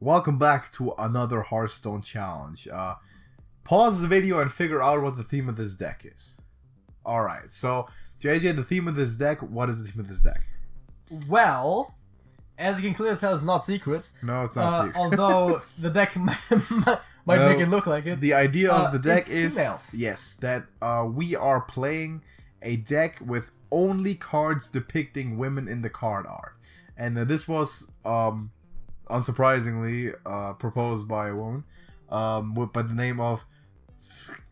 Welcome back to another Hearthstone challenge. Pause the video and figure out what the theme of this deck is. Alright, so JJ, the theme of this deck, what is the theme of this deck? Well, as you can clearly tell, it's not secret. No, it's not secret. Although the deck might make it look like it. The idea of the deck is females. Yes, that we are playing a deck with only cards depicting women in the card art. And this was unsurprisingly proposed by a woman by the name of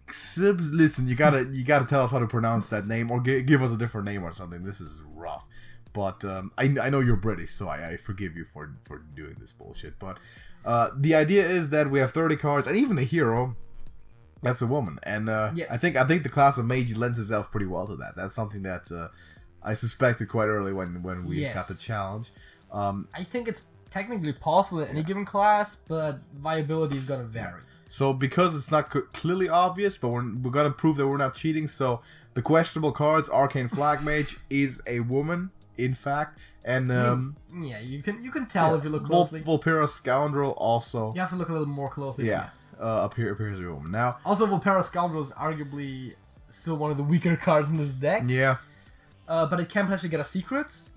Sibs. Listen, you gotta tell us how to pronounce that name, or give us a different name or something. This is rough, but I know you're British, so I forgive you for doing this bullshit. But the idea is that we have 30 cards, and even a hero that's a woman, and yes. I think the class of Mage lends itself pretty well to that. That's something that I suspected quite early when we got the challenge. I think it's technically possible in any given class, but viability is gonna vary. So because it's not clearly obvious, but we're gonna prove that we're not cheating. So the questionable cards, Arcane Flag Mage is a woman, in fact, and yeah, you can tell if you look closely. Vulpera Scoundrel also. You have to look a little more closely. Yeah, yes. appears a woman now. Also, Vulpera Scoundrel is arguably still one of the weaker cards in this deck. Yeah. But it can potentially get a secrets,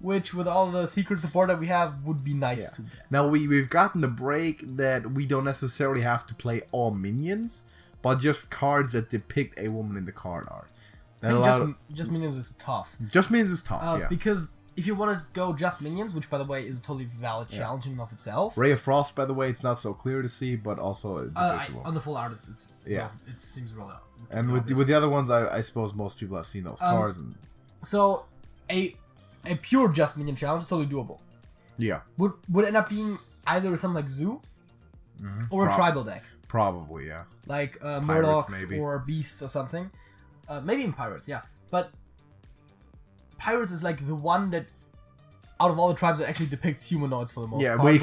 which with all the secret support that we have would be nice to get. Now we've gotten the break that we don't necessarily have to play all minions, but just cards that depict a woman in the card art. Just minions is tough. Just minions is tough, yeah. Because if you want to go just minions, which by the way is a totally valid challenge in and of itself. Ray of Frost, by the way, it's not so clear to see, but also on the full art, it seems really. And with the other ones, I suppose most people have seen those cards and. So, a pure just minion challenge is totally doable. Yeah. Would end up being either something like Zoo or a tribal deck. Probably, yeah. Like Murlocs or Beasts or something. Maybe in Pirates, yeah. But Pirates is like the one that, out of all the tribes, that actually depicts humanoids for the most part. Yeah, we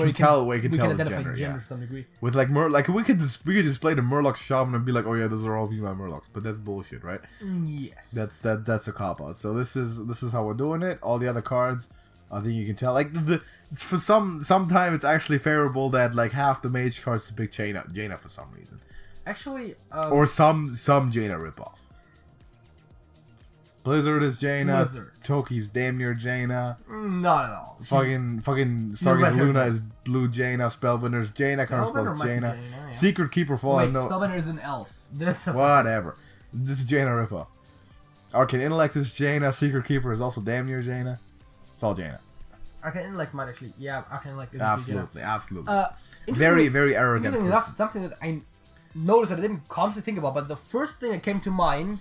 can identify gender, to some degree. With like we could display the Murloc Shaman and be like, oh yeah, those are all female Murlocs, but that's bullshit, right? Yes. That's a cop out. So this is how we're doing it. All the other cards, I think you can tell. Like it's for sometime it's actually favorable that like half the Mage cards depict Jaina for some reason. Actually, or some Jaina ripoff. Blizzard is Jaina. Toki's damn near Jaina. Not at all. Fucking Stargaze Luna is blue Jaina. Spellbinder's Jaina. Counterspell's Jaina. Yeah. Secret Keeper Fallen. Wait, Spellbinder is an elf. Whatever. This is Jaina ripoff. Arcane Intellect is Jaina. Secret Keeper is also damn near Jaina. It's all Jaina. Arcane Intellect might actually, Arcane Intellect is absolutely. Very, very arrogant. Interesting enough, something that I noticed that I didn't consciously think about, but the first thing that came to mind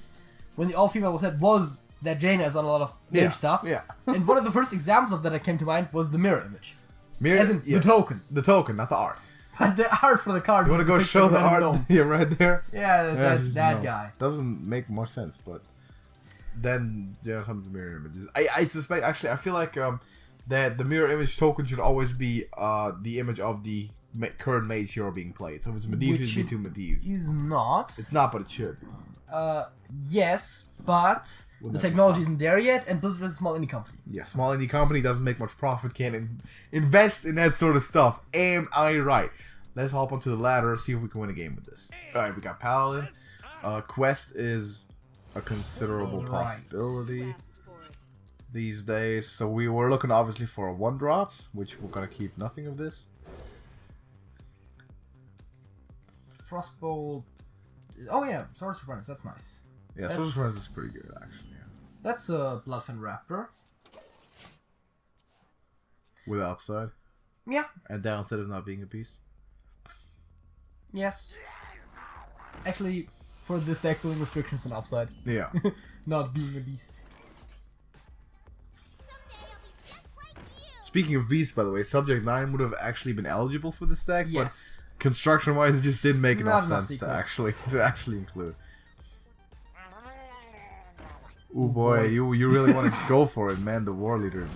when the all-female was said was that Jaina is on a lot of Mage stuff. Yeah. And one of the first examples of that came to mind was the mirror image. As in the token. The token, not the art. But the art for the card. You want to go show the art? Yeah, right there. Yeah, that guy. Doesn't make much sense, but then some of the mirror images. I suspect, actually, I feel like that the mirror image token should always be the image of the current Mage hero being played. So if it's Medivh, it should be two Medivhs. It's not. It's not, but it should. Yes, but the technology isn't there yet, and Blizzard is a small indie company. Yeah, small indie company doesn't make much profit, can't invest in that sort of stuff. Am I right? Let's hop onto the ladder, see if we can win a game with this. Alright, we got Paladin. Quest is a considerable possibility these days. So we were looking obviously for 1-drops, which we're going to keep nothing of this. Frostbolt. Oh yeah, Swords of Apprentice, that's nice. Yeah, Swords of Apprentice is pretty good, actually. Yeah. That's a Bloodfen Raptor. With the upside? Yeah. And downside of not being a beast? Yes. Actually, for this deck, building restrictions and upside. Yeah. Not being a beast. Speaking of beasts, by the way, Subject 9 would have actually been eligible for this deck, yes. But construction-wise, it just didn't make enough sense to actually include. Oh boy, you really want to go for it, man. The war leader, man.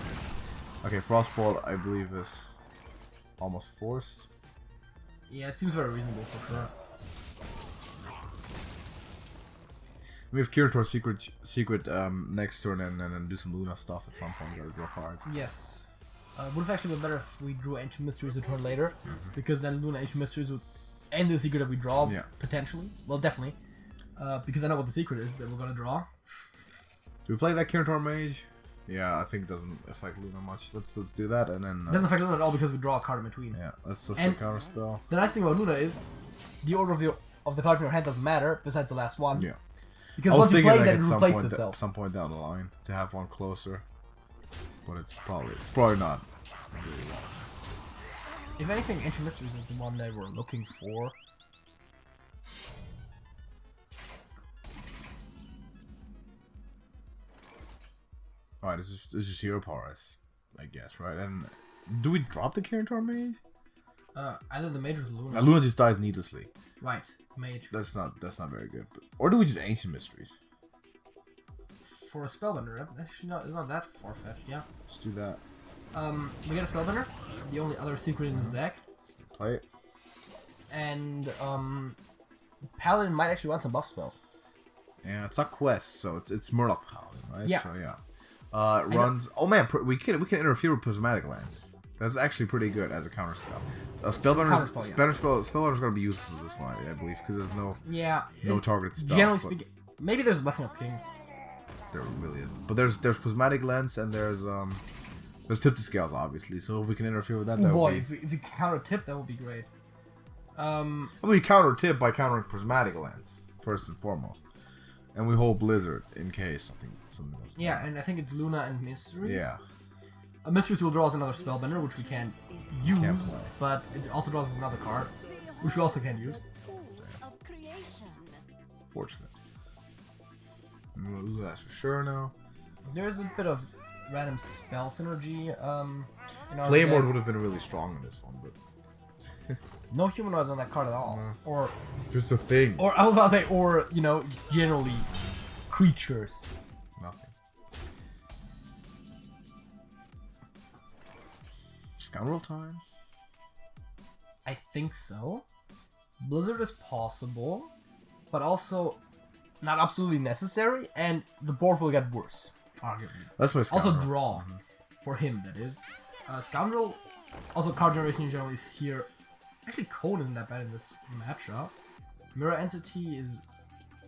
Okay, Frostbolt, I believe, is almost forced. Yeah, it seems very reasonable for sure. We have Kirin Tor's secret next turn, and then do some Luna stuff at some point. Gotta draw cards. Yes. Would have actually been better if we drew Ancient Mysteries a turn later, because then Luna Ancient Mysteries would end the secret that we draw, potentially. Well, definitely. Because I know what the secret is that we're gonna draw. Do we play that Kirator Mage? Yeah, I think it doesn't affect Luna much. Let's do that, and then... It doesn't affect Luna at all because we draw a card in between. Yeah, let's play counter spell. The nice thing about Luna is, the order of the cards in your hand doesn't matter, besides the last one. Yeah. Because once you play, then it replaces itself. Some point down the line, to have one closer. But it's probably not. If anything, Ancient Mysteries is the one that we're looking for. Alright, it's just Hero Powers, I guess, right? And do we drop the Kirator Mage? Either the Mage or the Luna. Luna just dies needlessly. Right, Mage. That's not very good. Or do we just Ancient Mysteries? For a Spellbender, actually it's not that far-fetched, yeah. Let's do that. We get a Spellbender, the only other secret in this deck. Play it. And, Paladin might actually want some buff spells. Yeah, it's not quest, so it's Murloc Paladin, right? Yeah. So yeah. Runs. Oh man, we can interfere with Prismatic Lens. That's actually pretty good as a counter spell. Spellbinder's gonna be useless at this point, I believe, because there's no targeted spells. Generally speaking, maybe there's Blessing of Kings. There really isn't. But there's Prismatic Lens and there's Tip the Scales, obviously. So if we can interfere with that, if we counter Tip, that would be great. We counter Tip by countering Prismatic Lens first and foremost, and we hold Blizzard in case something goes. Yeah, and I think it's Luna and Mysteries. Yeah. Mysteries will draw us another Spellbender, which we can't use, but it also draws us another card, which we also can't use. Fortunate. We'll lose that for sure now. There's a bit of random spell synergy. Flame Ward would have been really strong in this one, but no humanoids on that card at all. Or just a thing. Or I was about to say, or generally creatures. Nothing. Scoundrel time. I think so. Blizzard is possible, but also not absolutely necessary, and the board will get worse, arguably. Let's play Scoundrel. Also draw, for him, that is. Scoundrel, also card generation generally is here. Actually, Cone isn't that bad in this matchup. Mirror Entity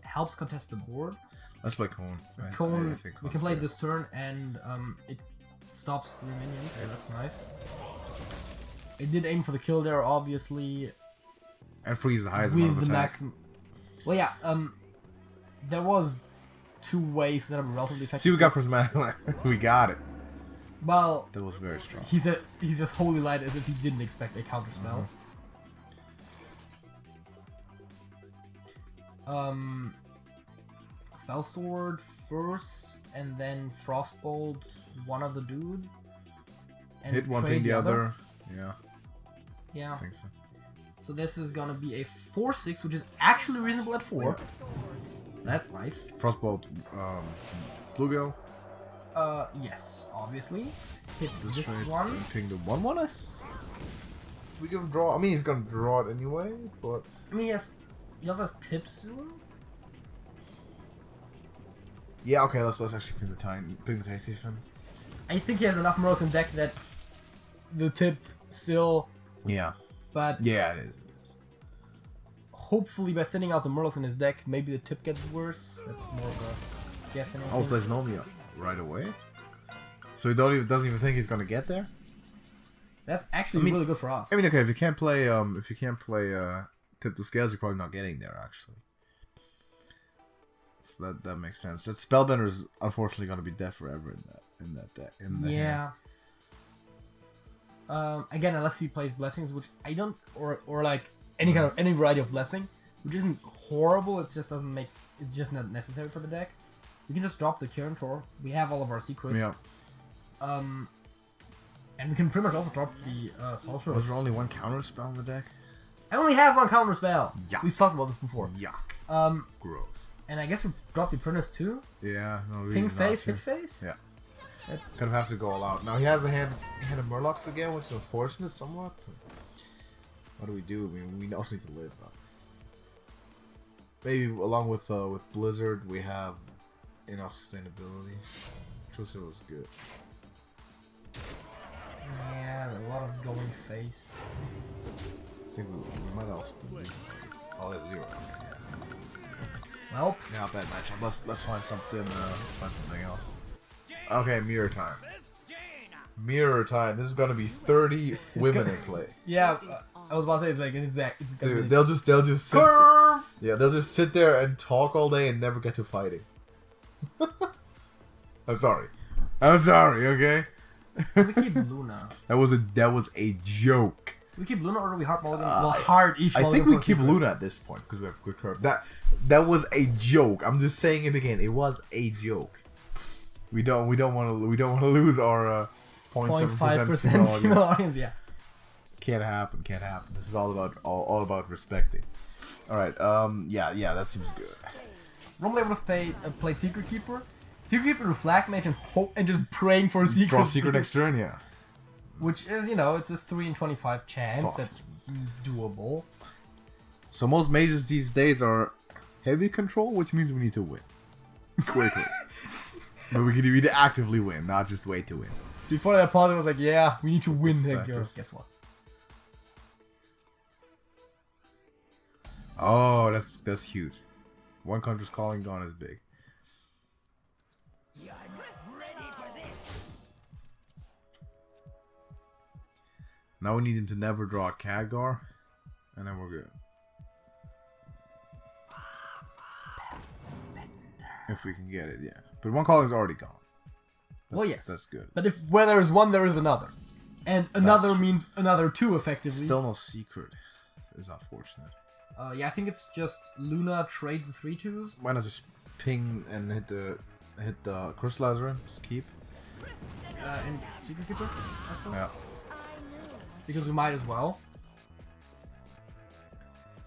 helps contest the board. Let's play Cone. Cone, we can play this turn, and it stops 3 minions, so that's nice. It did aim for the kill there, obviously. And freeze the highest amount of attacks. Well, yeah, there was 2 ways that I'm relatively effective. See, we got Prismatic Lens. We got it. Well, that was very strong. He's just Holy Light as if he didn't expect a counter spell. Spell Sword first, and then Frostbolt one of the dudes. And hit one thing the other. Yeah. Yeah. I think so. So this is gonna be a 4/6, which is actually reasonable at 4. Yeah. So that's nice. Frostbolt, Bluegill. Yes, obviously. Hit this one. Ping the 1/1. We give him draw. I mean, he's gonna draw it anyway, but I mean, he also has Tip soon. Yeah. Okay. Let's actually ping the Tasty Fin. I think he has enough Murlocs in deck that the Tip still. Yeah. But yeah, it is. Hopefully, by thinning out the Murlocs in his deck, maybe the Tip gets worse. That's more of a guess. Oh, plays Novia right away. So he doesn't even think he's gonna get there. That's actually really good for us. I mean, okay, if you can't play Tip the Scales, you're probably not getting there actually. So that makes sense. That Spellbender is unfortunately gonna be dead forever in that deck. Yeah. Again, unless he plays Blessings, which I don't, or like any variety of Blessing, which isn't horrible. It just doesn't make. It's just not necessary for the deck. We can just drop the Kirator. We have all of our secrets. Yeah. And we can pretty much also drop the Sorcerer. Was there only one counter spell in the deck? I only have one counter spell. Yuck. We've talked about this before. Yuck. Gross. And I guess we drop the Apprentice too. Yeah. No reason. Ping face, hit face. Yeah. Kind of have to go all out. Now he has a hand of Murlocs again, which is unfortunate somewhat. What do we do? I mean, we also need to live. Maybe along with Blizzard, we have enough sustainability. Twister was good. a lot of going face. I think we might also. Oh, there's 0. Okay, yeah. Well, Not bad matchup. Let's find something. Let's find something else. Okay, mirror time. Mirror time. This is gonna be 30 women in play. yeah, I was about to say it's like an exact. It's gonna Dude, be they'll just sit, curve. yeah, they'll just sit there and talk all day and never get to fighting. I'm sorry. Okay. We keep Luna. That was a joke. We keep Luna or do we heart mulligan? Well, hard each. I think mulligan we for a keep secret. Luna at this point because we have good curve. That was a joke. I'm just saying it again. It was a joke. We don't want to lose our 0.7% female audience. Yeah. Can't happen. This is all about respecting. All right. Yeah. That seems good. Normally I would have played Secret Keeper. Secret Keeper with Flag Mage and hope and just praying for a secret. Draw secret next turn. Yeah. Which is, it's a 3 in 25 chance. That's doable. So most mages these days are heavy control, which means we need to win quickly. But we need to actively win, not just wait to win. Before that opponent was like, yeah, we need to win. Guess what? Oh, that's huge. One Conjurer's Calling Dawn is big. Now we need him to never draw a Khadgar, and then we're good. If we can get it, yeah. But one Calling is already gone. Well, yes. That's good. But where there is one, there is another. And another means another 2, effectively. Still no secret. It's unfortunate. Yeah, I think it's just Luna trade the 3/2s. Why not just ping and hit the Crystallizer in? Just keep. And Secret Keeper, I suppose? Yeah. Because we might as well.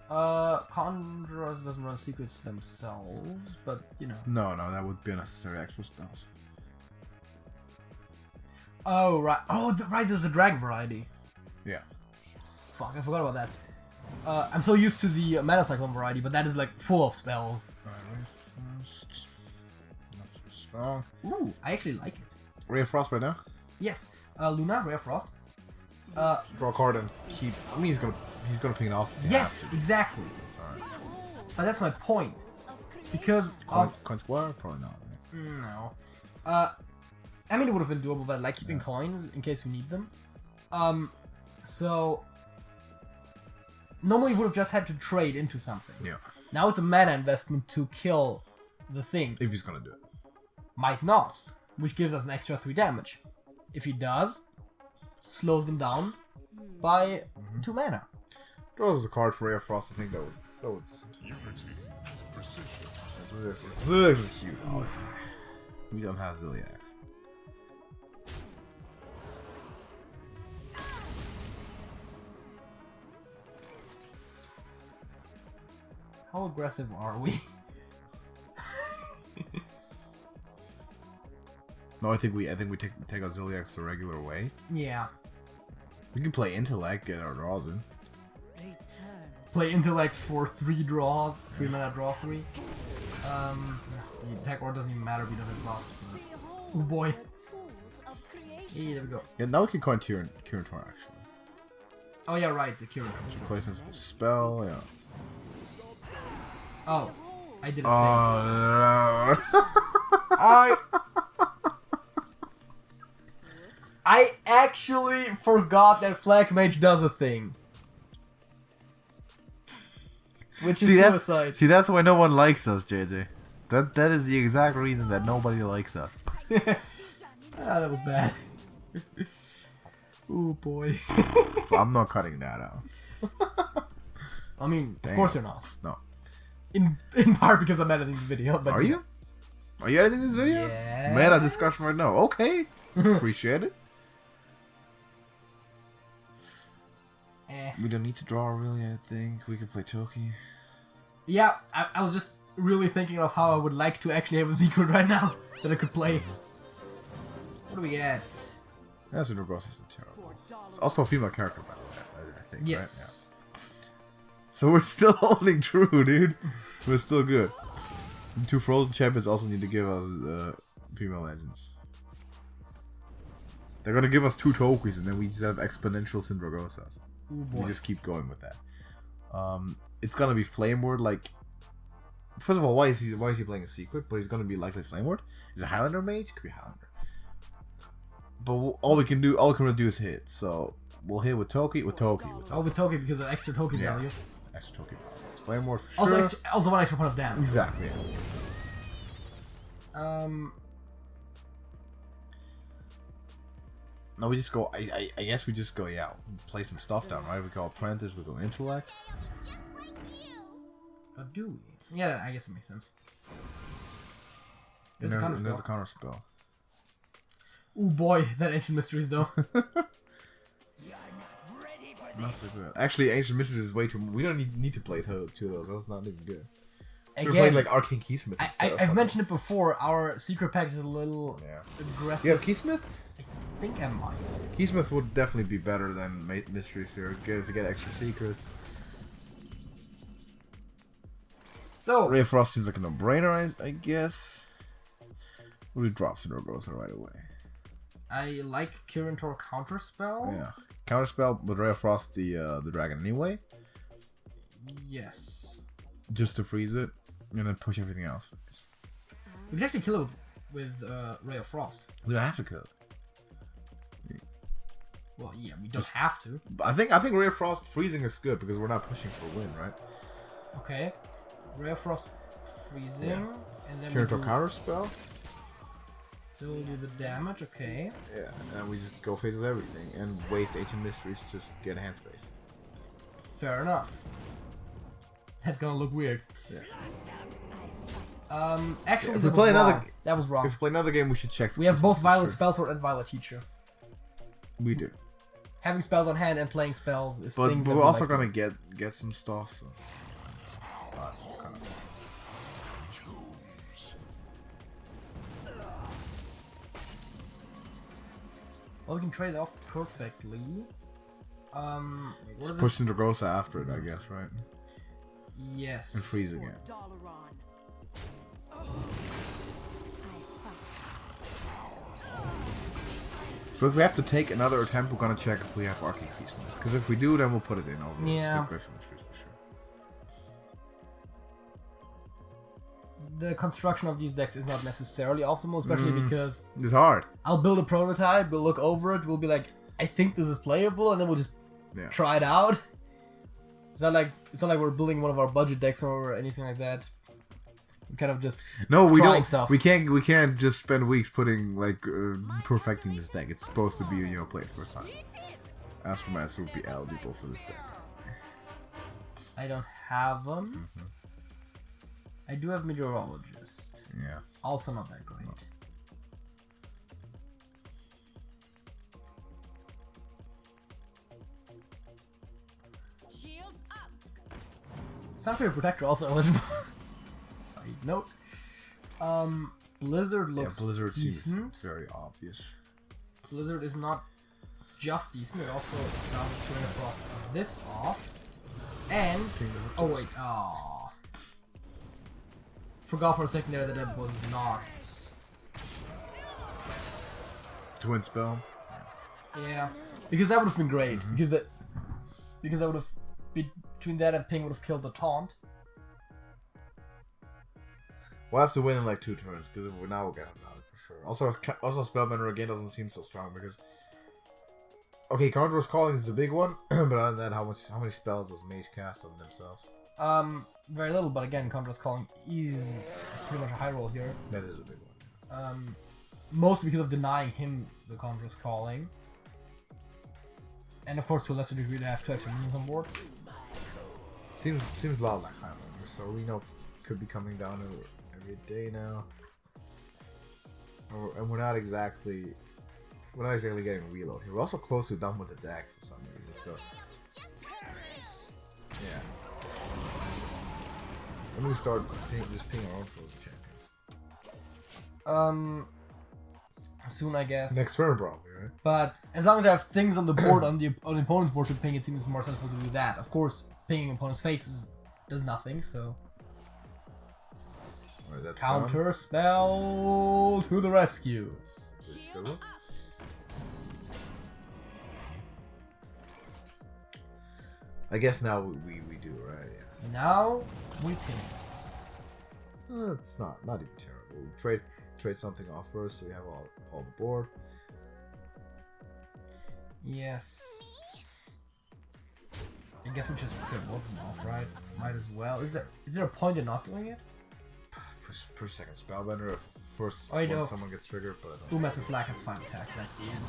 Conjurers doesn't run secrets themselves, but No, that would be unnecessary extra spells. Oh, right. Oh, right, there's a dragon variety. Yeah. Fuck, I forgot about that. I'm so used to the Mana Cyclone variety, but that is like full of spells. Alright, first. Not so strong. Ooh, I actually like it. Ray of Frost right now? Yes. Luna, Ray of Frost. Draw a card and keep. I mean, he's gonna ping it off. Yes, exactly. That's alright. But that's my point. Because Coin Square? Probably not. Right? No. I mean, it would have been doable, but I like keeping coins in case we need them. So normally we would have just had to trade into something. Yeah. Now it's a mana investment to kill the thing. If he's gonna do it. Might not, which gives us an extra 3 damage. If he does, slows them down by 2 mana. Draws a card for Ray of Frost. I think that was decent. This is huge, obviously. We don't have Zilliax. How aggressive are we? No, I think we take our Zilliax the regular way. Yeah. We can play Intellect, get our draws in. Play Intellect for 3 draws, 3 mana draw 3. The attack order doesn't even matter, we don't have loss, but... Oh boy. Hey, there we go. Yeah, now we can coin Kirin Tor actually. Oh yeah, right, the Kirin Tor. Play this spell, yeah. Oh, I did a thing. Oh no. I actually forgot that Flag Mage does a thing. Which is suicide. That's why no one likes us, JJ. That is the exact reason that nobody likes us. That was bad. Ooh boy. I'm not cutting that out. I mean, Damn. of course you're not. No. In part because I'm editing the video. But Are you? Are you editing this video? Yeah. Meta discussion right now. Okay. Appreciate it. We don't need to draw really, I think. We can play Toki. Yeah, I was just really thinking of how I would like to actually have a secret right now that I could play. What do we get? Yeah, so Nergos isn't terrible. It's also a female character, by the way, I think. Yes. Right? Yeah. So we're still holding true, dude. We're still good. The 2 Frozen Champions also need to give us female legends. They're gonna give us 2 Tokis, and then we just have exponential Syndragosas. Ooh, boy. We just keep going with that. It's gonna be Flame Ward. Like, first of all, why is he playing a secret? But he's gonna be likely Flame Ward. Is it Highlander Mage? Could be Highlander. But all we can do is hit. So we'll hit with Toki, with Toki. Oh, with Toki because of extra Toki value. Extra Toki value. It's Flame Ward for sure. Also 1 extra point of damage. Exactly. No, we just go. I guess we just go. Yeah, play some stuff down, right? We go Apprentice. We go Intellect. Do we? Yeah, I guess it makes sense. There's a counter spell. Ooh boy, that Ancient Mysteries though. Not so good. Actually, Ancient Mysteries is way too. We don't need to play 2 of those. That's not even good. We're playing like Arcane Keysmith instead. I've mentioned it before. Our secret pack is a little aggressive. You have Keysmith? I think I might. Keysmith would definitely be better than Mysteries here because you get extra secrets. So Ray of Frost seems like a no-brainer, I guess. We drop Syndragosa right away. I like Kirintor Counterspell. Yeah, Counterspell with Ray of Frost the dragon anyway. Yes. Just to freeze it, and then push everything else first. We can actually kill it with Ray of Frost. We don't have to kill it. Well, yeah, we don't have to. I think Ray of Frost freezing is good because we're not pushing for win, right? Okay. Ray of Frost freezing, and then Kirintor Counterspell. Still do the damage, okay. Yeah, and we just go face with everything and waste Ancient Mysteries to just get a hand space. Fair enough. That's gonna look weird. Yeah. Actually, if we play that was wrong. If we play another game, we should check. We have both Violet Spellsword and Violet Teacher. We do. Having spells on hand and playing spells is things. But we're also gonna get some stuff. So. Some kind of... Well, we can trade off perfectly. Just push Syndragosa after it, I guess, right? Yes. And freeze again. So if we have to take another attempt, we're gonna check if we have Arcane Keysmith. Because if we do, then we'll put it in over. Yeah. For sure. The construction of these decks is not necessarily optimal, especially because it's hard. I'll build a prototype, we'll look over it, we'll be like, I think this is playable, and then we'll just try it out. It's not like we're building one of our budget decks or anything like that. We kind of just we don't. Stuff. We can't just spend weeks putting perfecting this deck. It's supposed to be played first time. Astromancer would be eligible for this deck. I don't have them. I do have Meteorologist. Yeah. Also not that great. No. Shields up. Sunfire Protector also eligible. Side note. Blizzard looks Blizzard decent. Seems very obvious. Blizzard is not just decent, it also allows us to Frost this off. And oh wait, forgot for a second there that it was not. Twin spell. Yeah, because that would have been great. Because that would have between that and Ping would have killed the taunt. We'll have to win in like 2 turns because now we'll get him out for sure. Also Spellbender again doesn't seem so strong because Conjurer's Calling is the big one, but other than that, how many spells does Mage cast on themselves? Very little, but again, Conjurer's Calling is pretty much a high roll here. That is a big one. Mostly because of denying him the Conjurer's Calling. And of course, to a lesser degree, they have 2 extra minions on board. Seems a lot like Highlander, so we know could be coming down every day now. And we're not exactly getting reload here. We're also close to done with the deck for some reason, so yeah. When do we start just ping our own frozen champions? Soon, I guess. Next turn, probably, right? But as long as I have things on the board on the opponent's board to ping, it seems more sensible to do that. Of course, pinging opponent's faces does nothing, so. Right, Counter spell to the rescue. I guess now we do, right? Yeah. Now we pin. It's not even terrible. Trade something off first, so we have all the board. Yes. I guess we just trade both of them off, right? Might as well. Is there a point in not doing it? Per second spellbender if first Oh, when someone gets triggered, but Uldum as a flag has 5 attack. That's the reason.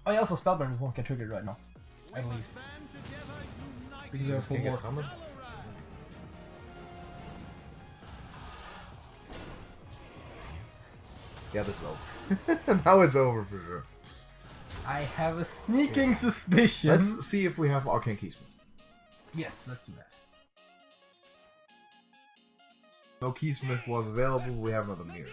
Oh yeah, also spellbenders won't get triggered right now, I believe. Because we have full board. Summoned? Yeah, this is over. Now it's over for sure. I have a sneaking suspicion. Let's see if we have Arcane Keysmith. Yes, let's do that. No Keysmith was available, we have another mirror.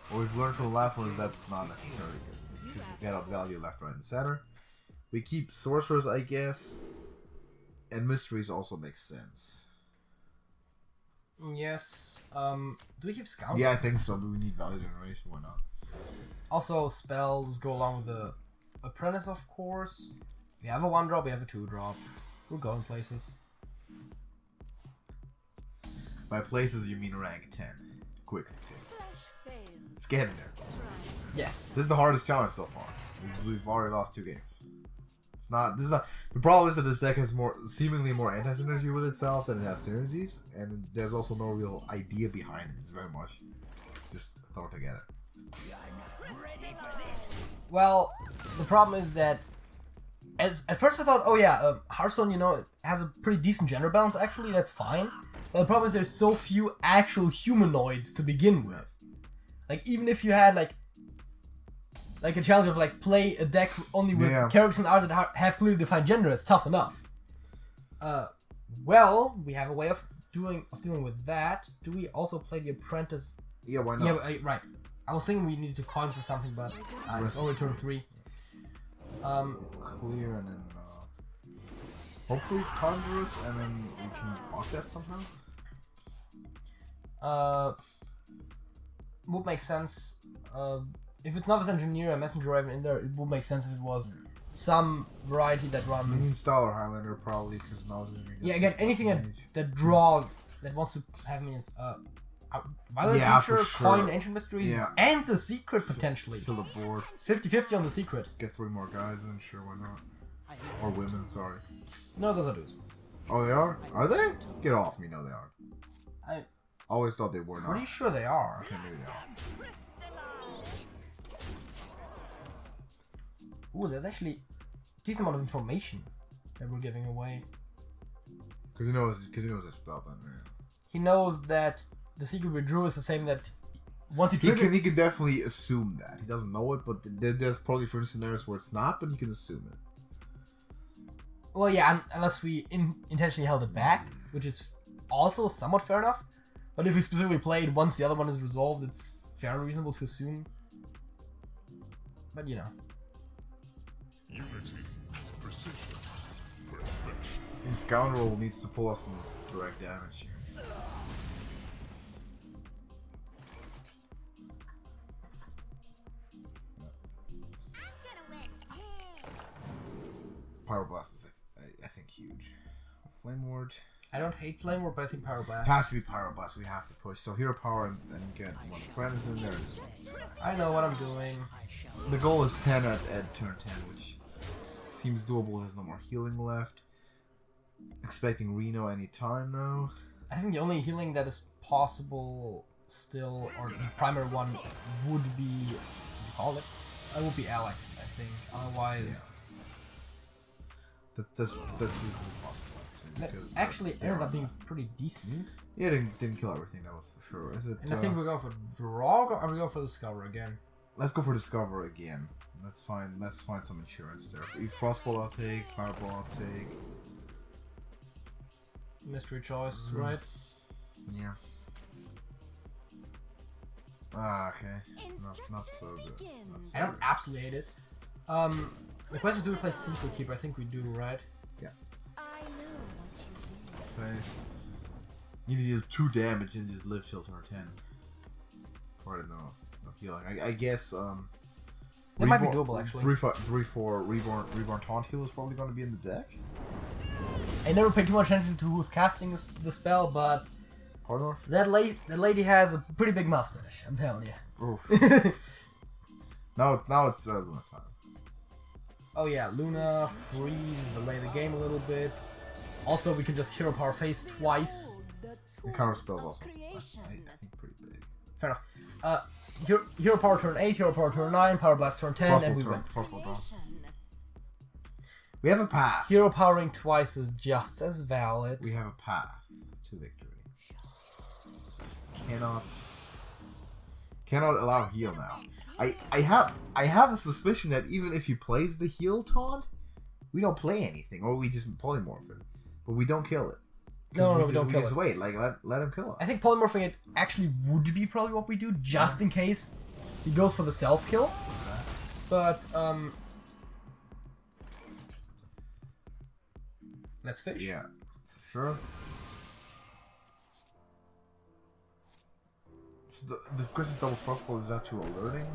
What we've learned from the last one is that's not necessarily good. Because we get up value left, right, and center. We keep Sorcerers, I guess. And Mysteries also makes sense. Yes. Do we keep Scout? Yeah, I think so, but we need value generation, why not? Also, spells go along with the Apprentice, of course. We have a 1-drop, we have a 2-drop. We're going places. By places, you mean rank 10. Quickly, too. It's getting there. Yes. This is the hardest challenge so far. We've already lost 2 games. It's not. This is not. The problem is that this deck has seemingly more anti-synergy with itself than it has synergies, and there's also no real idea behind it. It's very much just thrown together. Well, the problem is that at first I thought, oh yeah, Hearthstone, you know, it has a pretty decent gender balance. Actually, that's fine. But the problem is there's so few actual humanoids to begin with. Like, even if you had like a challenge of like play a deck only with characters and art that have clearly defined gender, it's tough enough. Well, we have a way of dealing with that. Do we also play the Apprentice? Yeah, why not? Yeah, right. I was thinking we needed to coin for something, but it's only turn 3. Clear and then hopefully it's Conjurous, and then we can block that somehow. Would make sense. If it's Novice Engineer and Messenger Raven in there, it would make sense if it was some variety that runs. Minion Style or Highlander probably, because Novice Engineer. Yeah, again, anything that draws, that wants to have minions. Violet Teacher, for sure. Coin, Ancient Mysteries, and the Secret potentially. Fill the board. 50-50 on the Secret. Get 3 more guys in, sure, why not? Or women, sorry. No, those are dudes. Oh, they are? Are they? Get off me, no they aren't. I always thought they were not. Pretty sure they are. Okay, maybe they are. Ooh, there's actually a decent amount of information that we're giving away. Because he knows it's spellbender. Yeah. He knows that the secret we drew is the same that once he triggered... He can definitely assume that. He doesn't know it, but there's probably certain scenarios where it's not, but he can assume it. Well, yeah, unless we intentionally held it back, which is also somewhat fair enough. But if we specifically played once the other one is resolved, it's fairly reasonable to assume. But, you know. Unity, precision, perfection. And Scoundrel needs to pull us some direct damage here. Pyroblast is, I think, huge. Flame Ward. I don't hate Flame Ward, but I think Pyroblast. It has to be Pyroblast. We have to push. So Hero Power and get one Apprentice in there. I know what I'm doing. The goal is 10 at turn 10, which seems doable. There's no more healing left. Expecting Reno anytime now. I think the only healing that is possible still, or the primary one, would be... What do you call it? It would be Alex, I think. Otherwise... Yeah. That's reasonably possible. Actually, ended up being pretty decent. Yeah, didn't kill everything, that was for sure. Is it? And I think we're going for Draw, or are we going for Discover again? Let's go for Discover again. Let's find some insurance there. Frostball I'll take, Fireball I'll take. Mystery choice, right? Yeah. Ah, okay. Not so good. I don't absolutely hate it. The question is, do we play Secret Keeper? I think we do, right? Yeah. Face. You need to do 2 damage and just live till turn 10. Or no healing. I guess That might be doable, actually. 3/4 Reborn Taunt Heal is probably going to be in the deck. I never paid too much attention to who's casting the spell, but Polymorph? that lady has a pretty big mustache, I'm telling you. Oof. now it's Luna's time. Oh yeah, Luna, freeze, delay the game a little bit. Also, we can just Hero Power Face twice. The counter spells also, I think, pretty big. Fair enough. Hero Power turn 8, Hero Power turn 9, Power Blast turn 10, and we win. Frostbolt down. We have a path. Hero Powering twice is just as valid. We have a path to victory. Just cannot allow heal now. I have a suspicion that even if he plays the heal taunt, we don't play anything, or we just polymorph it, but we don't kill it. No, we don't kill it. Just wait, like let him kill us. I think polymorphing it actually would be probably what we do, just in case he goes for the self kill. But let's fish. Yeah, for sure. So the question is, double frostbolt, is that too alerting?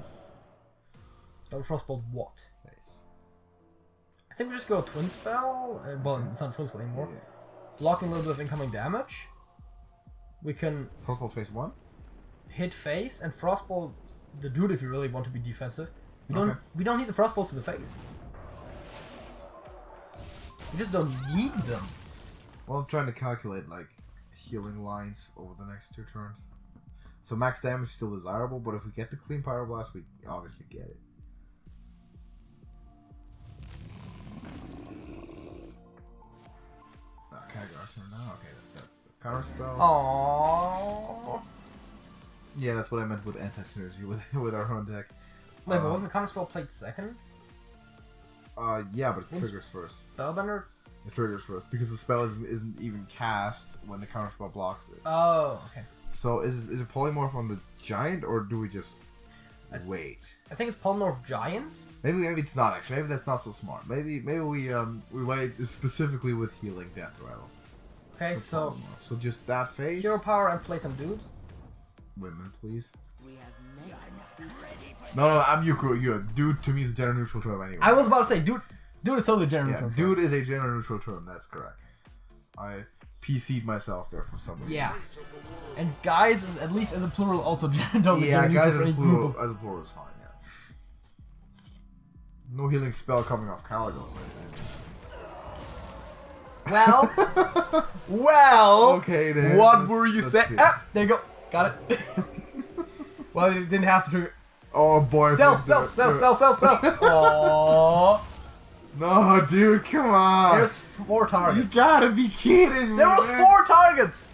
Double frostbolt what? Face. I think we just go twin spell. Well, it's not twin spell anymore. Yeah. Blocking a little bit of incoming damage. We can Frostbolt face 1? hit face and frostbolt the dude if you really want to be defensive. We don't need the frostbolts to the face. We just don't need them. Well, I'm trying to calculate like healing lines over the next 2 turns. So max damage is still desirable, but if we get the clean pyroblast, we obviously get it. Okay, I got turn now. Okay, that's counter spell. Aww. Yeah, that's what I meant with anti-synergy with our own deck. Wait, but wasn't the counter spell played second? Yeah, but it triggers first. Spellbender? It triggers first because the spell isn't even cast when the counter spell blocks it. Oh, okay. So is it polymorph on the giant, or do we just wait? I think it's polymorph giant. Maybe it's not actually. Maybe that's not so smart. Maybe we wait specifically with healing death rattle. Okay, so polymorph. So just that phase. hero power and play some dudes. Women, please. We have No, I'm Yuko. You dude to me is a gender neutral term anyway. I was about to say dude is totally gender neutral. Dude is a gender neutral term. That's correct. I PC'd myself there for some reason. Yeah. And guys is at least as a plural also totally Yeah, gender guys neutral. as a plural is fine. Yeah. No healing spell coming off Caligos. Well. Okay then. What were you saying? See. Ah, there you go. Got it. Well, it didn't have to trigger. Oh boy. Self. Aww. No, dude, come on. There's 4 targets. You gotta be kidding me. There was man. 4 targets.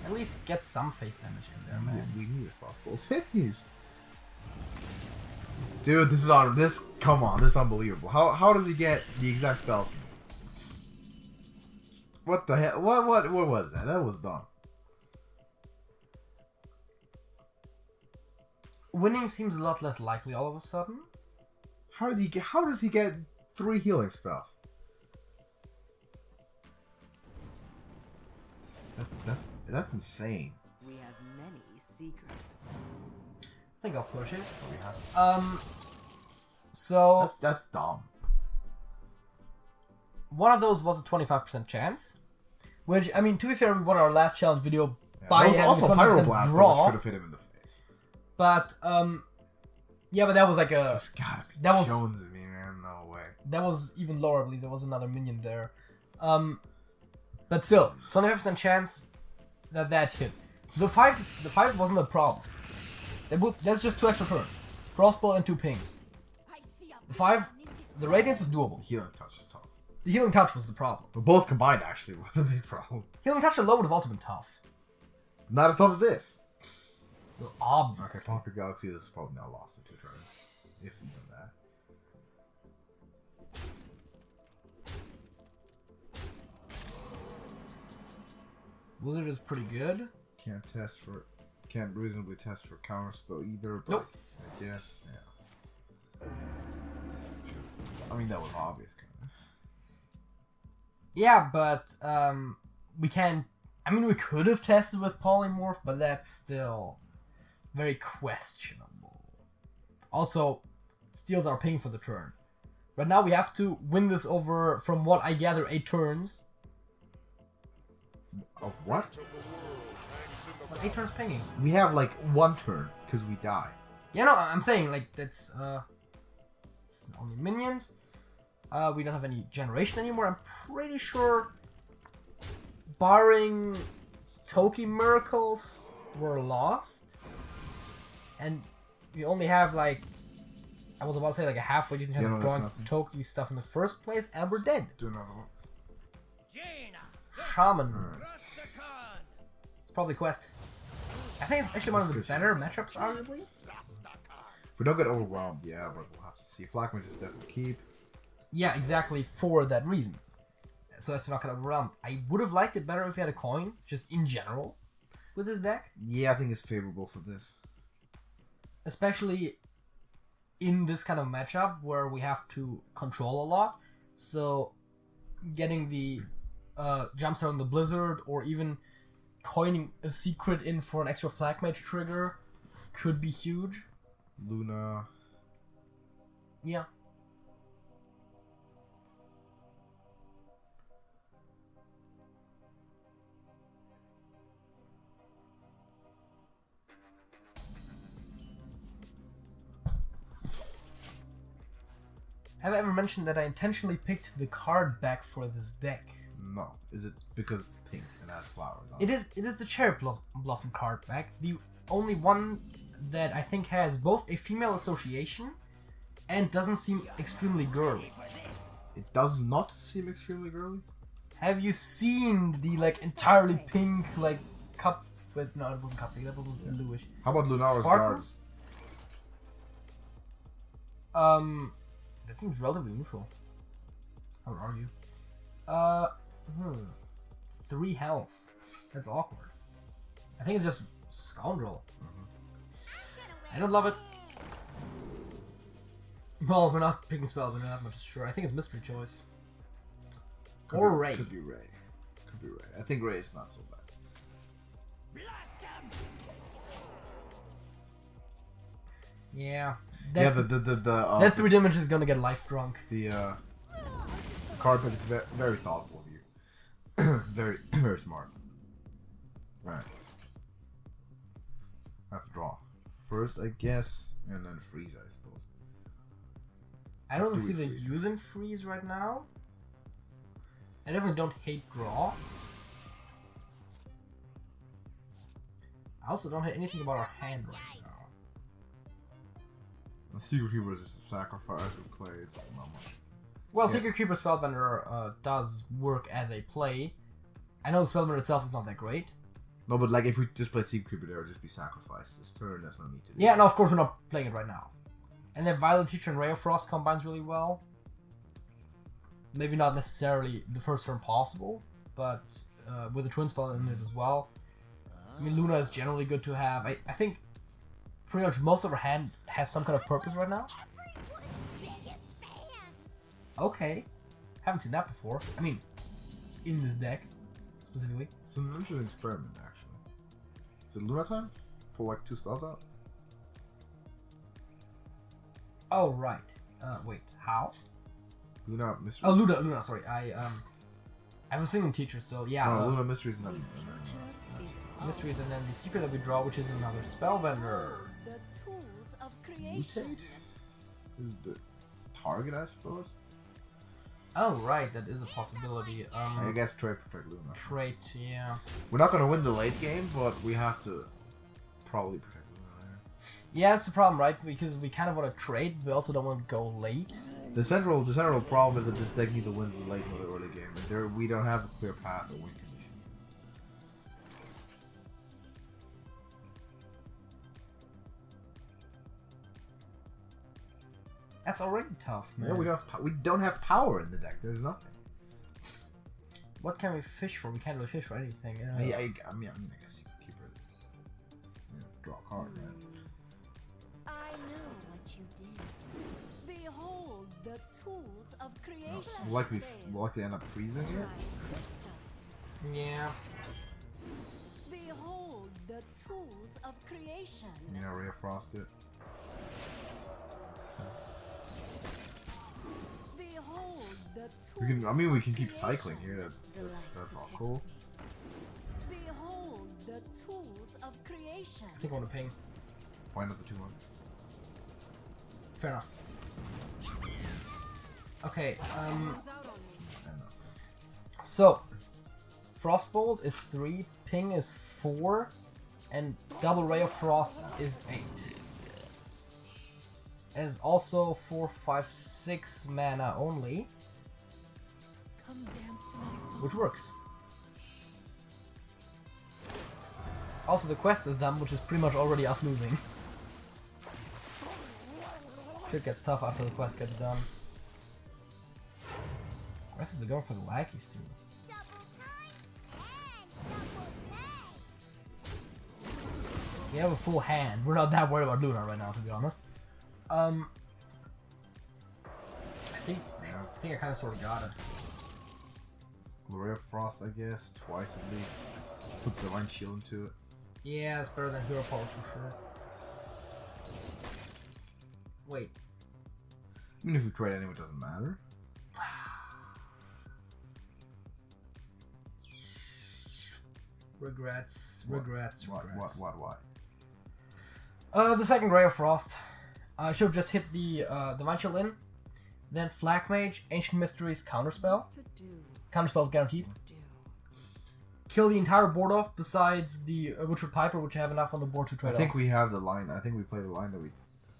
At least get some face damage in there, man. We need a frostbolt face. Dude, this is on this. Come on, this is unbelievable. How does he get the exact spells? What the hell? What was that? That was dumb. Winning seems a lot less likely all of a sudden. How does he get 3 healing spells? That's insane. We have many secrets. I think I'll push it. So That's dumb. one of those was a 25% chance, which I mean, to be fair, we won our last challenge video Yeah, by there was having also a 20% Pyroblast, which draw. could have hit him in the face. But yeah, but that was like a There's gotta be that was- Jones in me, man. No way. that was even lower. I believe there was another minion there. But still, 25% chance that hit. The five wasn't a problem. That's just 2 extra turns, frostbolt and 2 pings. The 5, the radiance is doable. Healing touch is tough. The healing touch was the problem. But both combined actually were the big problem. Healing touch alone would have also been tough. Not as tough as this. Well, obviously. Okay, Pocket Galaxy is probably now lost in 2 turns. If even that. Blizzard is pretty good. Can't reasonably test for counterspell either, but Nope. I guess, yeah. I mean, that was obvious, kind of. Yeah, but we can I mean, we could have tested with Polymorph, but that's still very questionable. Also, steals our ping for the turn. Right now we have to win this over, from what I gather, 8 turns. Of what? 8 turns pinging. We have like 1 turn because we die. Yeah, no, I'm saying like that's it's only minions. We don't have any generation anymore. I'm pretty sure, barring Toki miracles, we're lost, and we only have like, I was about to say like a halfway decent chance of drawing Toki stuff in the first place, and we're dead. Do another one. Shaman. Right. It's probably quest. I think it's actually one of the better matchups, arguably. If we don't get overwhelmed, yeah, but we'll have to see. Flak Mage is definitely keep. Yeah, exactly, for that reason. So as to not get overwhelmed. I would have liked it better if we had a coin, just in general, with this deck. Yeah, I think it's favorable for this. Especially in this kind of matchup where we have to control a lot. So getting the jumpstart on the Blizzard, or even coining a secret in for an extra Flak Mage trigger could be huge. Luna. Yeah. Have I ever mentioned that I intentionally picked the card back for this deck? No. Is it because it's pink and has flowers on It is the Cherry Blossom card back. The only one that I think has both a female association and doesn't seem extremely girly. It does not seem extremely girly. Have you seen the like entirely pink like cup with, no, it wasn't cup pink, that was bluish. How about Lunara's Sparkles? guards? That seems relatively neutral. I would argue. 3 health. That's awkward. I think it's just Scoundrel. I don't love it. Well, we're not picking spell, but not much sure. I think it's Mystery Choice. Or Ray. Could be Ray. Could be Ray. I think Ray is not so bad. Yeah. Yeah, That, the that 3 damage is gonna get life drunk. The card pick is very thoughtful of you. very very smart. Right. I have to draw first, I guess, and then freeze, I suppose. I don't Do see we the freeze? using freeze right now. I definitely don't hate draw. I also don't hate anything about our hand right now. The Secret Keeper is just a sacrifice we play. It's not much. Well, Yeah. Secret Keeper Spellbender does work as a play. I know the Spellbender itself is not that great. No, but like if we just play Secret Keeper, there would just be sacrifice this turn. That's no need to do. Yeah, no, of course we're not playing it right now. And then Violet Teacher and Ray of Frost combines really well. Maybe not necessarily the first turn possible, but with a Twin Spell in it as well. I mean, Luna is generally good to have. I think pretty much most of her hand has some kind of purpose right now. Okay. Haven't seen that before. I mean, in this deck, specifically. It's an interesting experiment, actually. Is it Luna time? Pull like 2 spells out? Oh, right. Wait, how? Luna Mystery. Oh, Luna, sorry. I was thinking Teacher, so yeah. No, Luna Mysteries and then Mysteries, and then the secret that we draw, which is another Spellbender. The tools of creation. Mutate? Is the target, I suppose? Oh, right, that is a possibility. I guess Trade Protect Luna. Trait, yeah. We're not gonna win the late game, but we have to probably protect Luna. Yeah, that's the problem, right? Because we kind of want to trade, but we also don't want to go late. The central problem is that this deck neither wins the late nor the early game. And we don't have a clear path or win condition. That's already tough, man. Yeah, we don't have power in the deck. There's nothing. What can we fish for? We can't really fish for anything. I mean, I guess you keep it. Draw a card, right? I know what you did. Behold the tools of creation. We'll likely end up freezing it. Try crystal. Yeah. Behold the tools of creation. Yeah, Ray of Frost it. Behold the tools. We can. I mean, we can of keep cycling creation. here. That's all cool. Behold the tools of creation. I think I want to ping. Why not the 2-1? Fair enough. Okay, so Frostbolt is 3, Ping is 4, and Double Ray of Frost is 8. And is also 4, 5, 6 mana only, Come dance to my song. which works. Also, the quest is done, which is pretty much already us losing. Shit gets tough after the quest gets done. The rest of the going for the lackeys too. Double time and double pay. We have a full hand. We're not that worried about Luna right now, to be honest. I think I kind of sort of got it. Ray of Frost, I guess, twice at least. Put Divine Shield into it. Yeah, it's better than Hero Power for sure. Wait, I mean, if we trade anyway, it doesn't matter. regrets. What? Why? The second Ray of Frost. I should have just hit the Divine Shield in. Then Flak Mage, Ancient Mysteries, Counterspell. To do. Counterspell's guaranteed. Do. Kill the entire board off besides the Witcher Piper, which I have enough on the board to trade I think off. we have the line. I think we play the line that we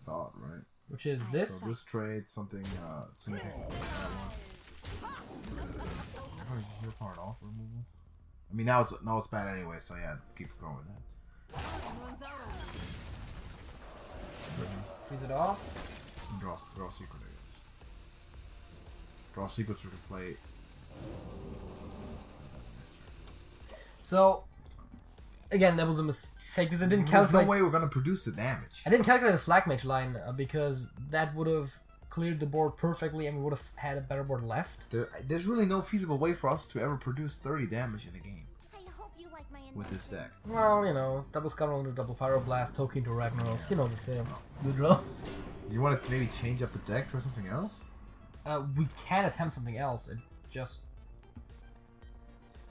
thought, right? Which is this. So this trade, something, something like that one. Oh, is your part off removal? I mean, now it's bad anyway, so yeah, keep going with that. Runs out on Freeze it off. And draw a secret, I guess. Draw secrets we can play. So, again, that was a mistake because I didn't There's calculate. no way we're gonna produce the damage. I didn't calculate the Flak Mage line because that would have cleared the board perfectly and we would have had a better board left. There's really no feasible way for us to ever produce 30 damage in a game I hope you like my with this deck. Well, you know, double Scoundrel into double Pyroblast, Token to Ragnaros, you know the thing. The drill. You want to maybe change up the deck for something else? We can attempt something else. It just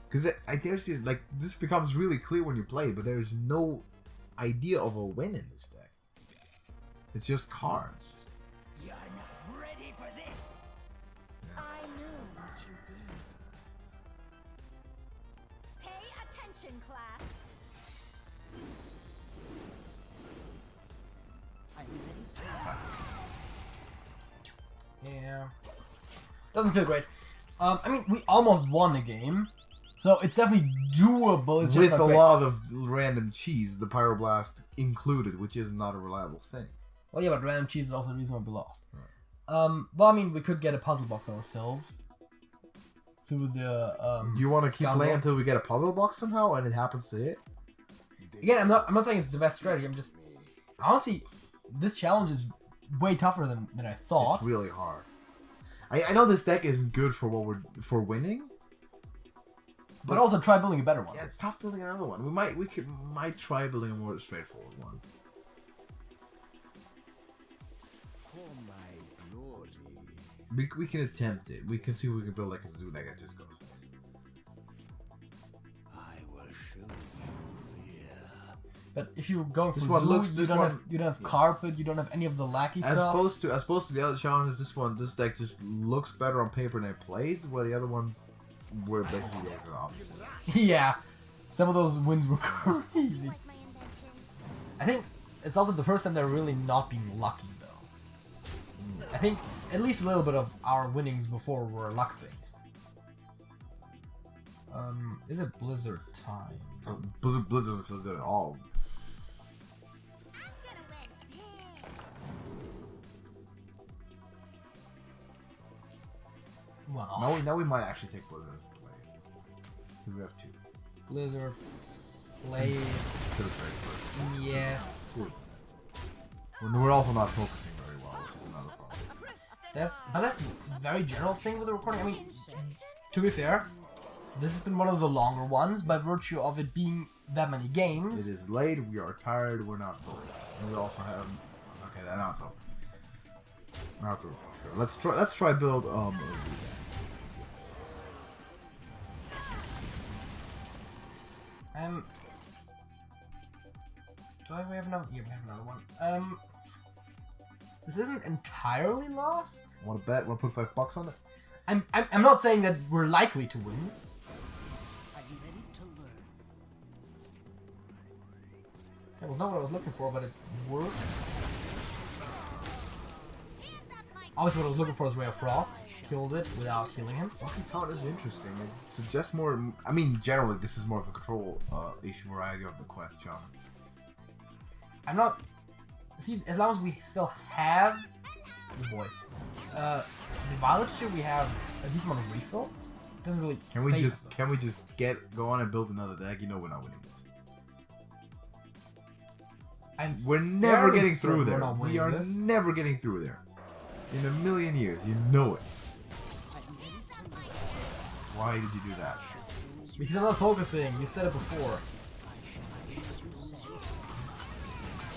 Because I dare say, like, this becomes really clear when you play, but there is no idea of a win in this deck. It's just cards. You're not ready for this. I knew what you did. Pay attention, class. I'm ready to yeah. Doesn't feel great. I mean, we almost won the game, so it's definitely doable. It's just With not a great. lot of random cheese, the Pyroblast included, which is not a reliable thing. Well, yeah, but random cheese is also the reason why we lost. Well, I mean, we could get a puzzle box ourselves through the. Do you want to keep Scoundrel. playing until we get a puzzle box somehow and it happens to hit? Again, I'm not saying it's the best strategy. I'm just honestly, this challenge is way tougher than I thought. It's really hard. I know this deck isn't good for for winning. But also try building a better one. Yeah, it's tough building another one. We might try building a more straightforward one. for my glory. We can attempt it. We can see if we can build like a zoo deck that just goes fast. I will show you fear. But if you go for This one Zoo, looks- you this don't one- have carpet, you don't have any of the lackey As stuff. opposed to the other challenges, this deck just looks better on paper than it plays, where the other ones were basically the exact opposite. Yeah, some of those wins were crazy. Like my invention. I think it's also the first time they're really not being lucky though. I think at least a little bit of our winnings before were luck based. Is it Blizzard time? Blizzard doesn't feel good at all. I'm gonna win big. Well, Now we might actually take Blizzard as play. Because we have two. Blizzard play. Should have played first. Yes. We're also not focusing very well, which is another problem. That's a very general thing with the recording. I mean, to be fair, this has been one of the longer ones by virtue of it being that many games. It is late. We are tired. We're not focused. And we also have. Okay, now it's over. Now it's over for sure. Let's try build do we have another? Yeah, we have another one. This isn't entirely lost. Want to bet? Want to put $5 on it? I'm not saying that we're likely to win. I'm ready to learn. That was not what I was looking for, but it works. Obviously, what I was looking for is Ray of Frost. Kills it without healing him. What I thought is interesting. It suggests more. I mean, generally, this is more of a control issue variety of the quest, John. I'm not. See, as long as we still have. Oh boy. The Violet issue, we have a decent amount of refill. It doesn't really. Can we just go on and build another deck? You know we're not winning this. We're never getting through there. We are never getting through there. In a million years, you know it. Why did you do that? Because I'm not focusing. You said it before.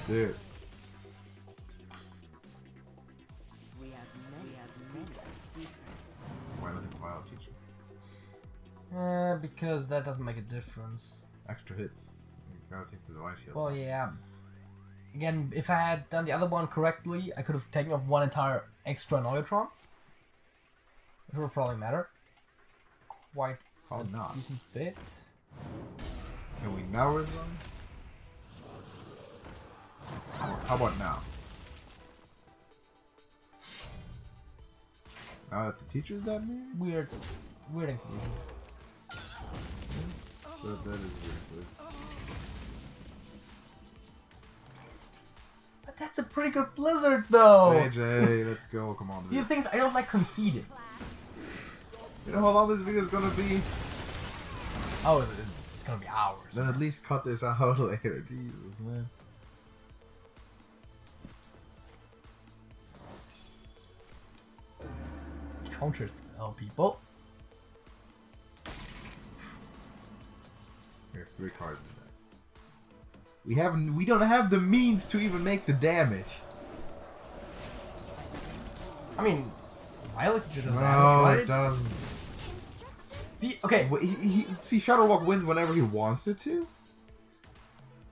Dude. We have many secrets. Why not hit the Violet teacher? Because that doesn't make a difference. Extra hits. You gotta take the device heals. Well, yeah. Again, if I had done the other one correctly, I could have taken off one entire extra Neutron. Which would have probably mattered. Quite Probably not. decent bit. Can we now resume? How about now? Now that the teacher's dead, maybe? Weird inclusion. That is weird. But that's a pretty good blizzard, though! JJ, let's go. Come on. See, the thing is, I don't like conceding. You know how long this video is gonna be? Oh, it's gonna be hours. Then at least cut this out later. Jesus, man. Counter spell, people. We have 3 cards in the deck. We don't have the means to even make the damage. I mean, Violet Teacher does No, damage, right? it doesn't. See, okay. See, Shadowwalk wins whenever he wants it to.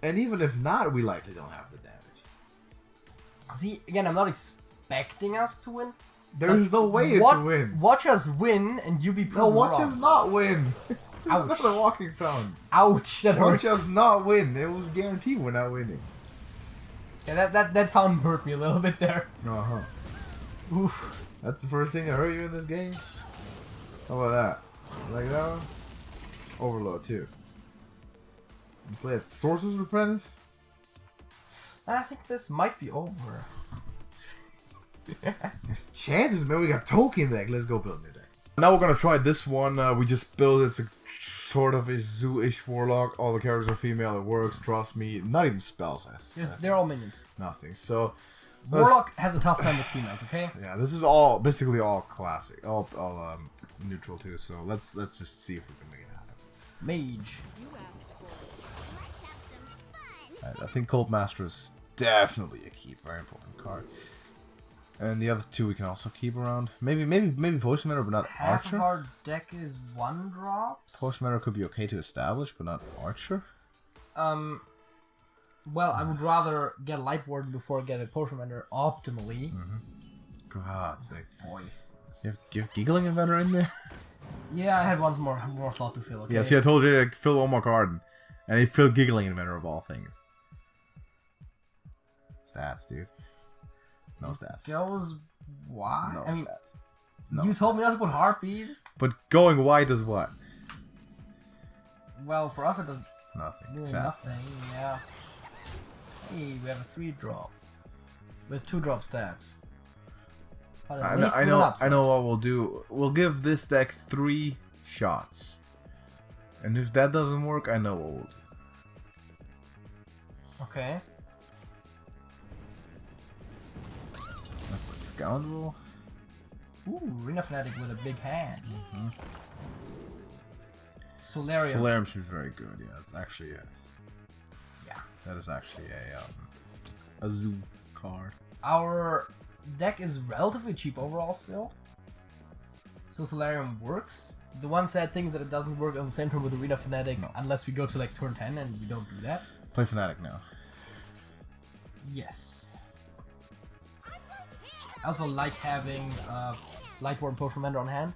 And even if not, we likely don't have the damage. See, again, I'm not expecting us to win. There's no way to win. Watch us win, and you be proven No, watch wrong. us not win. This is Ouch. not a walking fountain. Ouch, that Watch hurts. us not win. It was guaranteed we're not winning. Yeah, that fountain hurt me a little bit there. Uh-huh. Oof. That's the first thing that hurt you in this game? How about that? You like that one? Overload, too. You play at Sorcerer's Apprentice? I think this might be over. There's chances, man. We got token deck. Let's go build a new deck. Now we're gonna try this one. We just built it's a sort of a zoo-ish warlock. All the characters are female. It works. Trust me. Not even spells. They're all minions. Nothing. So Warlock has a tough time with females. Okay. yeah, this is basically all classic, all neutral too. So let's just see if we can make it happen. Mage. I think Cult Master is definitely a keep. Very important card. And the other 2 we can also keep around. Maybe Potion Matter, but not Half Archer. of our deck is 1-drops. Potion Matter could be okay to establish, but not Archer. Well, I would rather get Light Warden before I get a Potion Matter optimally. God's sake. Boy. You have Giggling Inventor in there? Yeah, I had one more slot to fill. Okay? Yeah, see, I told you to fill one more card. And he filled Giggling Inventor of all things. Stats, dude. No stats. Goes why? No I mean, stats. No you told me not to stats. put Harpies. But going white does what? Well, for us it does Nothing. really Tap. nothing. Yeah. Hey, we have a 3-drop with 2-drop stats. But at least I with know. an I upside. know what we'll do. We'll give this deck 3 shots, and if that doesn't work, I know what we'll do. Okay. That's my Scoundrel. Ooh, Arena Fanatic with a big hand. Solarium. Solarium seems very good. Yeah, it's actually Yeah. that is actually a zoo card. Our deck is relatively cheap overall still. So Solarium works. The one sad thing is that it doesn't work on the same turn with Arena Fanatic unless we go to like turn 10 and we don't do that. Play Fnatic now. Yes. I also like having Lightward and Potion Vendor on hand.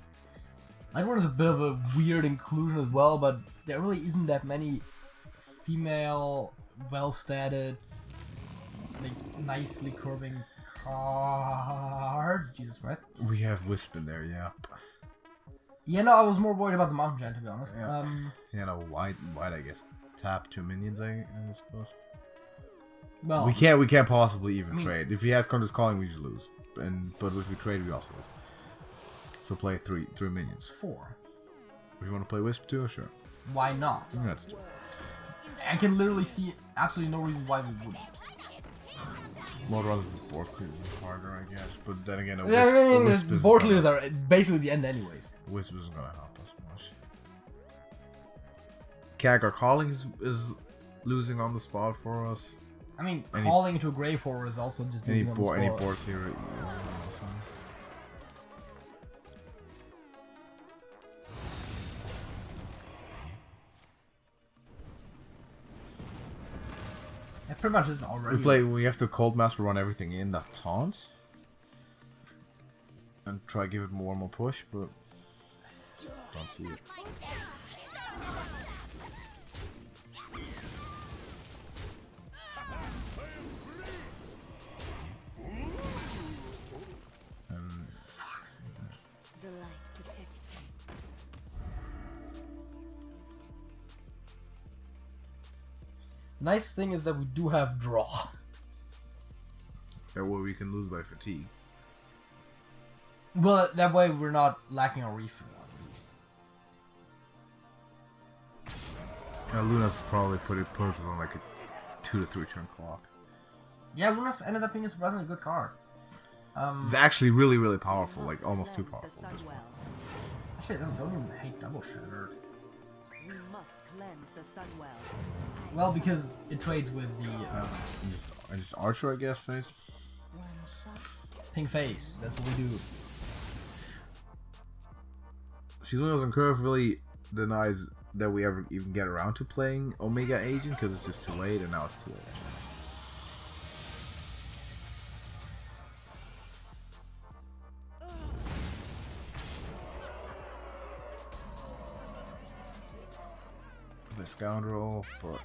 Lightward is a bit of a weird inclusion as well, but there really isn't that many female, well-statted, like nicely curving cards. Jesus Christ. We have Wisp in there, yeah. Yeah, no, I was more worried about the Mountain Giant, to be honest. Yeah. You know, white, I guess. Tap 2 minions, I suppose. Well, We can't possibly even trade. If he has Counter's Calling, we just lose. But if we trade, we also lose. So play three minions. 4. If you want to play Wisp too, sure. Why not? Let's do it. I can literally see absolutely no reason why we wouldn't. Lord runs the board clear harder, I guess. But then again, a Yeah, I mean, Wisp the isn't board gonna- clears are basically the end anyways. Wisp isn't gonna help us much. Kaggar Calling is losing on the spot for us. I mean, calling into a Grave Horror is also just Any losing on the spot. board clear. That pretty much is already. We have to Cold Master run everything in that taunt. And try give it more and more push, but don't see it. Fuck's sake. The light protects me. The nice thing is that we do have draw. That way we can lose by fatigue. Well, that way we're not lacking our refill at least. Yeah, Luna's probably puts us on like a 2 to 3 turn clock. Yeah, Lunas ended up being a surprisingly good card. It's actually really, really powerful, like almost too powerful at this point. Actually, I don't even hate Double Shattered. We must cleanse the Sunwell. Well, because it trades with the Just Archer, I guess, face. One shot. pink face. That's what we do. See, Luna's on Curve really denies that we ever even get around to playing Omega Agent because it's just too late, and now it's too late. The Scoundrel, but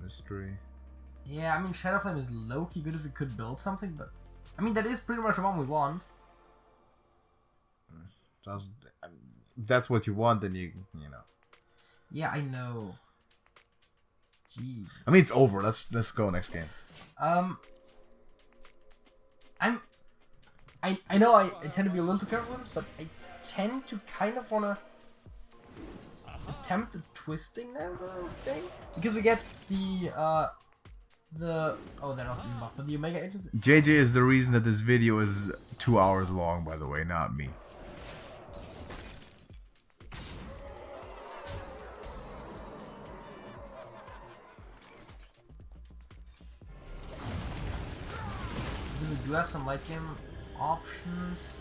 Mystery. Yeah, I mean, Shadowflame is low-key good if it could build something, but... I mean, that is pretty much the one we want. That's what you want, then you know. Yeah, I know. Jeez. I mean, it's over. Let's go next game. I know I tend to be a little too careful with this, but I tend to kind of want to attempt the twisting nether thing because we get the oh, they're not being buffed, but the Omega Agents. JJ is the reason that this video is 2 hours long, by the way, not me. Because we do have some late game options.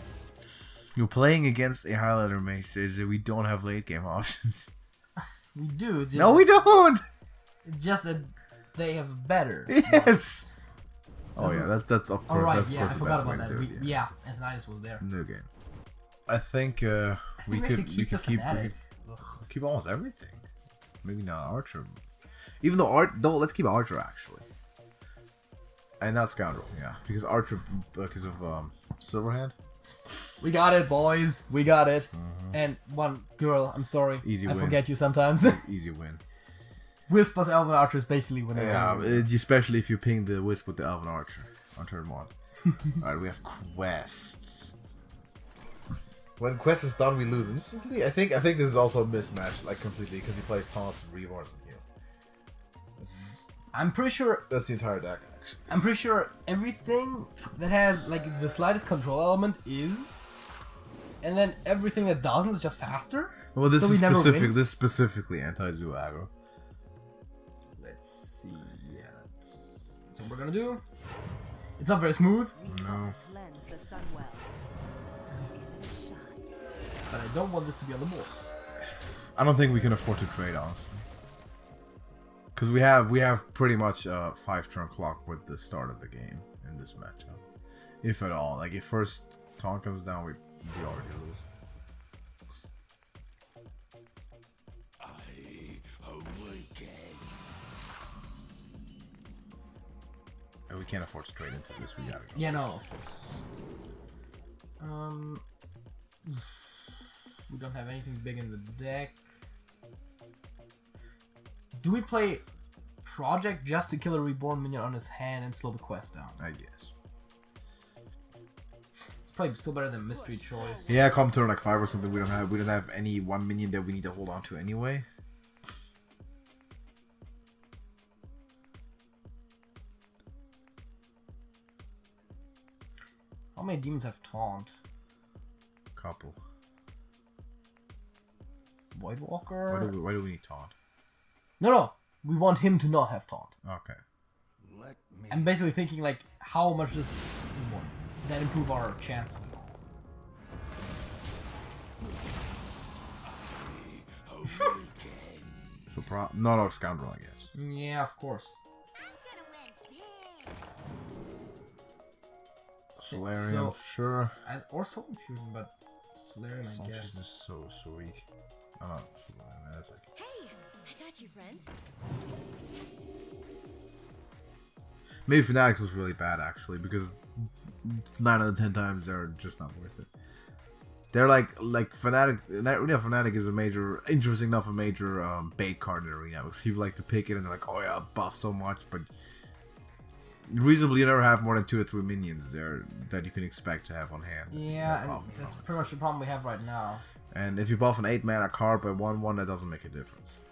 You're playing against a highlighter mage, JJ. We don't have late game options. We do. It's just No, we don't. It's just that they have better. Yes. Oh yeah, that's of course. Oh right, That's yeah, I of course the forgot best way about to that. do it. Yeah, as Nidus was there. New game. I think we actually could the keep Fnatic. keep almost everything. Maybe not Archer. Even though let's keep Archer actually. And not Scoundrel, yeah, because Archer because of Silverhand. We got it, boys. We got it. And one girl, I'm sorry. Easy I win. forget you sometimes. Easy win. Wisp plus Elven Archer is basically winning. Yeah, especially if you ping the Wisp with the Elven Archer on turn 1. Alright, we have quests. When quest is done, we lose instantly. I think this is also a mismatch, like completely, because he plays taunts and reborns with you. I'm pretty sure. That's the entire deck, actually. I'm pretty sure everything that has like the slightest control element is and then everything that doesn't is just faster. Well, this So is we never specific. win? This is specifically anti-zoo aggro. Let's see. Yeah, that's what we're gonna do. It's not very smooth, No. Cleanse the Sunwell. Give it a shot. but I don't want this to be on the board. I don't think we can afford to trade, honestly. Because we have pretty much a 5-turn clock with the start of the game in this matchup, if at all. Like if first taunt comes down, we already lose. And we can't afford to trade into this. We gotta go. Yeah, no, of course. We don't have anything big in the deck. Do we play Project just to kill a reborn minion on his hand and slow the quest down? I guess. It's probably still better than Mystery Choice. Yeah, come turn like 5 or something. We don't have any one minion that we need to hold on to anyway. How many demons have taunt? Couple. Void Walker? Why do we need taunt? No, we want him to not have taunt. Okay. I'm basically thinking like, how much does that improve our chances? So no scoundrel, I guess. Yeah, of course. Solarium, So- sure. Or Soul Infusion, but Solarium, I Solstice guess. is so weak. Oh, not Solarium, that's okay. Hey, I got you, friend. Maybe Fanatics was really bad actually, because 9 out of 10 times they're just not worth it. They're like Fnatic. Arena Fnatic is a major, interesting enough, a major bait card in Arena, because people like to pick it and they're like, oh yeah, buff so much, but reasonably you never have more than 2 or 3 minions there that you can expect to have on hand. Yeah, and buff that's from it. pretty much the problem we have right now. And if you buff an 8 mana card by 1/1, that doesn't make a difference.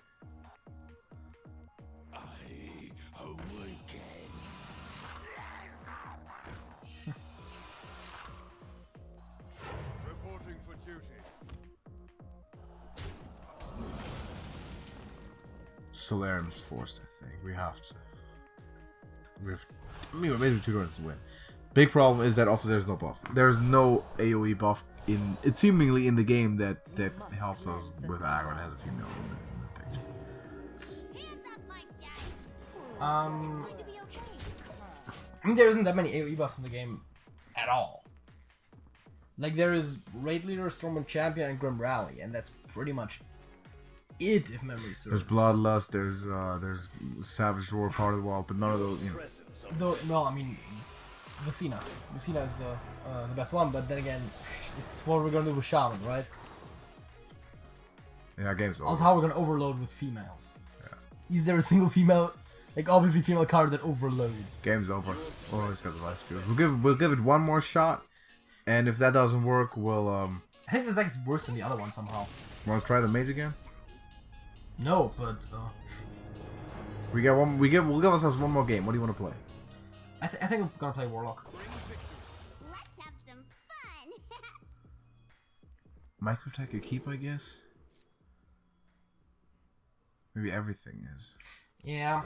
Reporting for duty. Solarium's forced, I think. We have to. We're basically 2 turns to win. Big problem is that also there's no buff. There's no AoE buff in it's seemingly in the game that helps us with aggro. It has a female in the picture. Hands up, my daddy. Um, Going to be okay. I mean, there isn't that many AoE buffs in the game at all. Like, there is Raid Leader, Stormwind Champion, and Grim Rally, and that's pretty much it, if memory serves. There's Bloodlust. There's Savage Roar, part of the wall, but none of those. You know. Though, no, I mean, Vicina. Vicina is the best one, but then again, it's what we're gonna do with Shaman, right? Yeah, game's over. Also, how we're gonna overload with females. Yeah. Is there a single female, like obviously female card that overloads? Game's over. Oh, it's got the life steal. We'll give it one more shot, and if that doesn't work, we'll I think this deck is worse than the other one somehow. want to try the mage again. No, but We'll give ourselves one more game. What do you want to play? I think I'm gonna play Warlock. Let's have some fun. Microtech a keep, I guess. Maybe everything is. Yeah.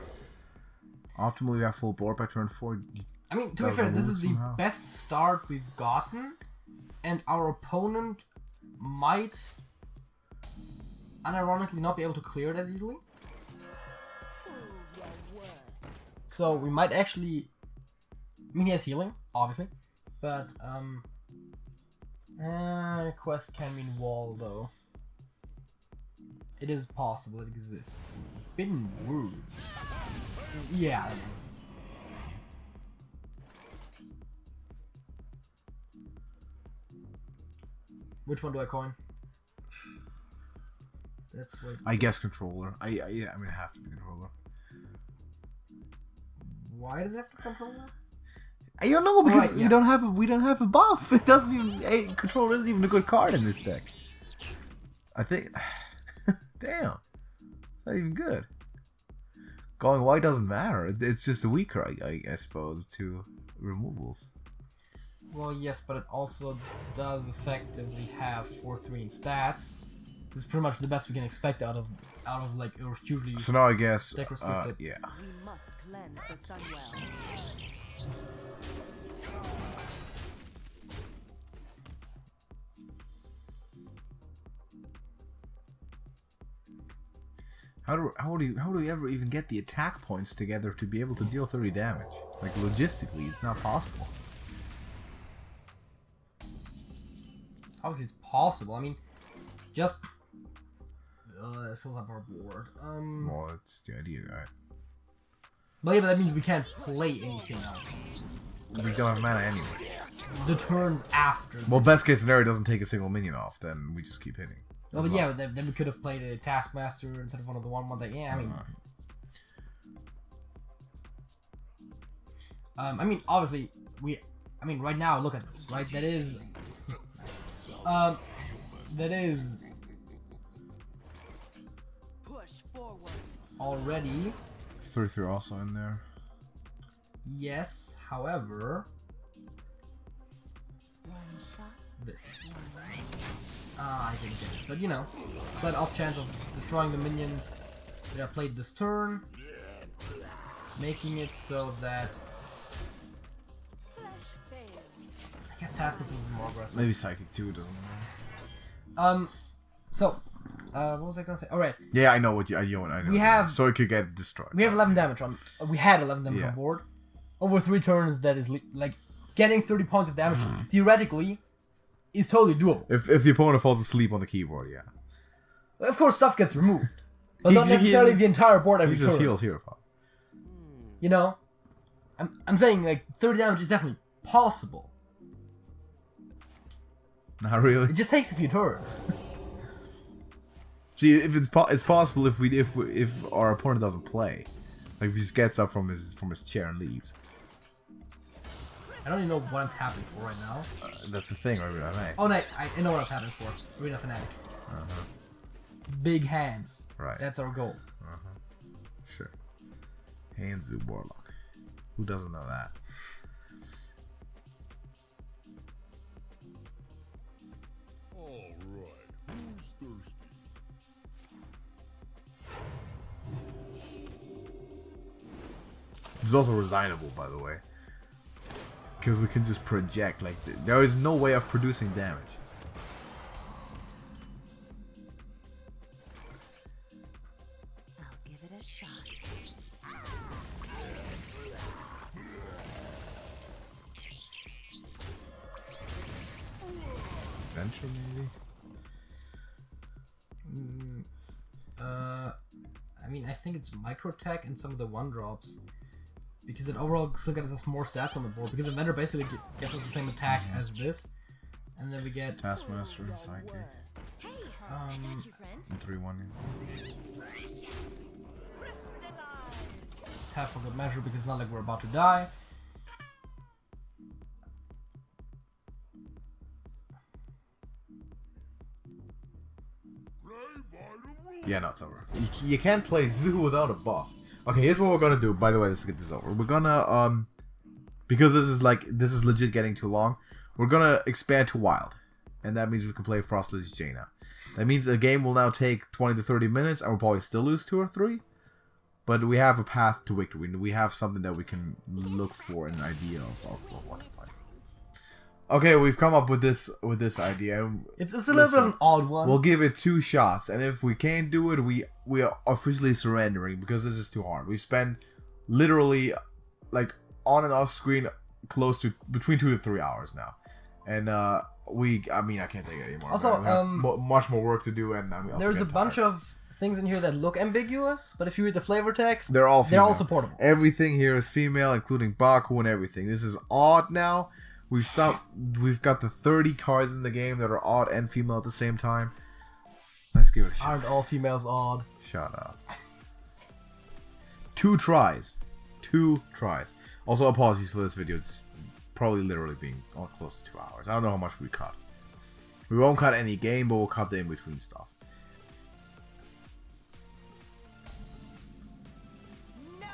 Optimally, we have full board by turn 4. I mean, to be Doesn't fair, this work is the somehow. best start we've gotten, and our opponent might, unironically, not be able to clear it as easily. So we might actually. I mean, he has healing, obviously, but quest can mean wall though. It is possible. It exists. Forbidden Woods. Yeah. It is. Which one do I coin? That's what. I guess controller. Yeah, I mean, I have to be controller. Why does it have to control that? I don't know because Right, yeah. we don't have a buff. It doesn't even controller isn't even a good card in this deck. I think. Damn, it's not even good. Going white doesn't matter. It's just weaker, I suppose, to removals. Well, yes, but it also does effectively have 4/3 in stats. It's pretty much the best we can expect out of like or usually. So now I guess, deck restricted. yeah. We must cleanse the Sunwell. How do we ever even get the attack points together to be able to deal 30 damage? Like logistically, it's not possible. Obviously, it's possible. I mean, just fill up our board. Well, that's the idea, right? But yeah, but that means we can't play anything else. We don't have mana anyway. The turns after. Well, best case scenario doesn't take a single minion off, then we just keep hitting. Well, but yeah, then we could have played a Taskmaster instead of one of the ones that. Yeah, I mean, obviously, right now, look at this, right? That is, Push forward. already. 33 also in there. Yes, however, One shot. this. I didn't get it, but you know, that off chance of destroying the minion that I played this turn, making it so that Flesh fails. I guess Taskmaster would be more aggressive. Maybe Psychic too, doesn't matter. So, what was I gonna say? All right, Yeah, I know what you. I know. We have- so it could get destroyed. we have 11 damage on. We had 11 damage Yeah. on board over 3 turns. That is like getting 30 points of damage theoretically is totally doable. If the opponent falls asleep on the keyboard, yeah. Of course, stuff gets removed, but He- not necessarily he- the entire board every He just turn. heals here, pal. You know, I'm saying like 30 damage is definitely possible. Not really. It just takes a few turns. See, if it's possible if our opponent doesn't play, like if he just gets up from his chair and leaves. I don't even know what I'm tapping for right now. That's the thing, right? Oh, no, I know what I'm tapping for. Arena Fanatic. Big hands. Right. That's our goal. Sure. Hands do Warlock. Who doesn't know that? Alright, who's thirsty? It's also resignable, by the way. Because we can just project, like, there is no way of producing damage. I'll give it a shot. Venture, maybe? I mean, I think it's Microtech and some of the 1-drops. Because it overall still gets us more stats on the board. Because the vendor basically gets us the same attack as this. And then we get Taskmaster, Psychic, Hey, I got you, friend. and 3/1. tap for good measure because it's not like we're about to die. Yeah, no, it's over. You can't play Zoo without a buff. Okay, here's what we're gonna do. By the way, let's get this over. We're gonna because this is legit getting too long. We're gonna expand to Wild, and that means we can play Frostless Jaina. That means the game will now take 20 to 30 minutes, and we'll probably still lose 2 or 3. But we have a path to victory. We have something that we can look for, an idea of what to play. Okay, we've come up with this idea. It's a little bit of an odd one. We'll give it 2 shots, and if we can't do it, we are officially surrendering because this is too hard. We spend literally like on and off screen close to between 2 to 3 hours now, and I can't take it anymore. Also, we have much more work to do, and there's a bunch of things in here that look ambiguous, but if you read the flavor text, they're all supportable. Everything here is female, including Baku and everything. This is odd now. We've got the 30 cards in the game that are odd and female at the same time. Let's give it a shot. Aren't all females odd? Shut up. 2 tries. 2 tries. Also, apologies for this video. It's probably literally being close to 2 hours. I don't know how much we cut. We won't cut any game, but we'll cut the in-between stuff. None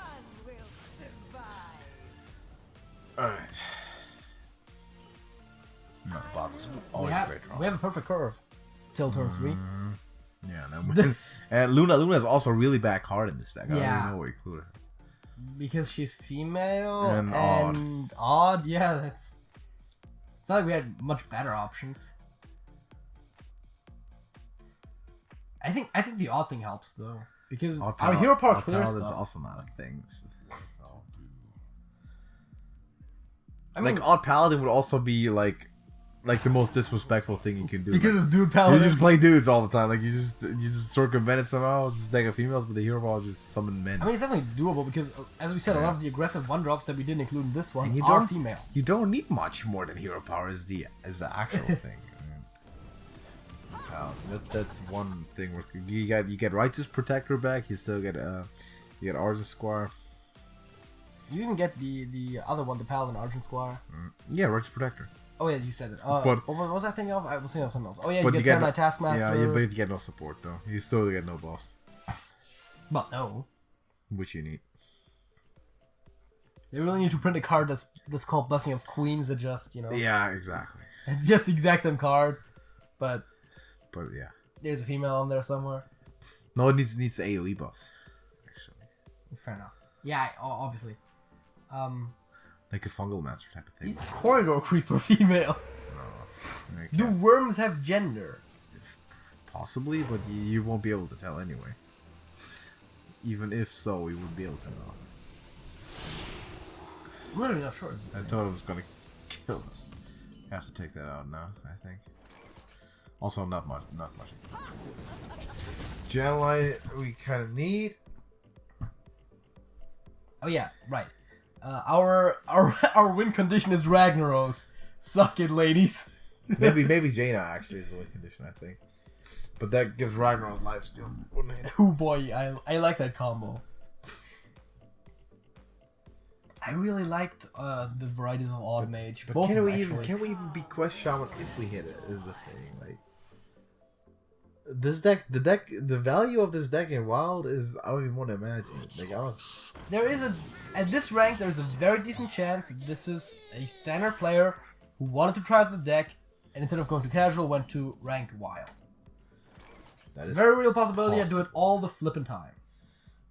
will survive. Alright. is always a great draw. We have a perfect curve till turn 3. Yeah, and Luna is also a really bad card in this deck. I don't Yeah. even know where you include her. Because she's female And odd. Yeah, that's. It's not like we had much better options. I think the odd thing helps though, because our hero power clears That's stuff. also not a thing. I mean, Like Odd Paladin would also be like the most disrespectful thing you can do. because like, it's dude you paladin. just play dudes all the time. Like you just circumvent it somehow. It's a deck of females, but the hero ball is just summon men. I mean, it's definitely doable because, as we said, a lot of the aggressive 1-drops that we didn't include in this one And you are don't- female. You don't need much more than hero power is the actual thing. That's one thing. Where you get Righteous Protector back. You still get you get Argent Squire. You even get the other one, the Paladin Argent Squire. Yeah, Righteous Protector. Oh yeah, you said it. But- what was I thinking of? I was thinking of something else. Oh yeah, But you you get get Samurai Taskmaster. Yeah, but you get no support though. You still get no boss, But no, which you need. they really need to print a card that's called Blessing of Queens. That just Yeah, exactly. it's just the exact same card, but But yeah, there's a female on there somewhere. no, it needs AOE buffs. Actually, Fair enough. Yeah, obviously. like a fungal master type of thing. He's Corridor Creeper female. Okay. Do worms have gender? Possibly, but you won't be able to tell anyway. Even if so, we would be able to know. I'm literally not sure. I thought it was gonna kill us. You have to take that out now, I think. Also, not much. Jan'alai, we kind of need. Oh yeah, right. Our win condition is Ragnaros. Suck it, ladies. Maybe Jaina actually is the win condition, I think. But that gives Ragnar's lifesteal. Wouldn't it? Oh boy, I like that combo. I really liked the varieties of Odd Mage. But Both can of we them, even actually. beat Quest Shaman if we hit it? Is the thing like this deck? The value of this deck in Wild is I don't even want to imagine. Like I don't. There is at this rank, there's a very decent chance that this is a standard player who wanted to try out the deck, and instead of going to casual, went to ranked Wild. That is Very real possibility. I do possible. it all the flipping time.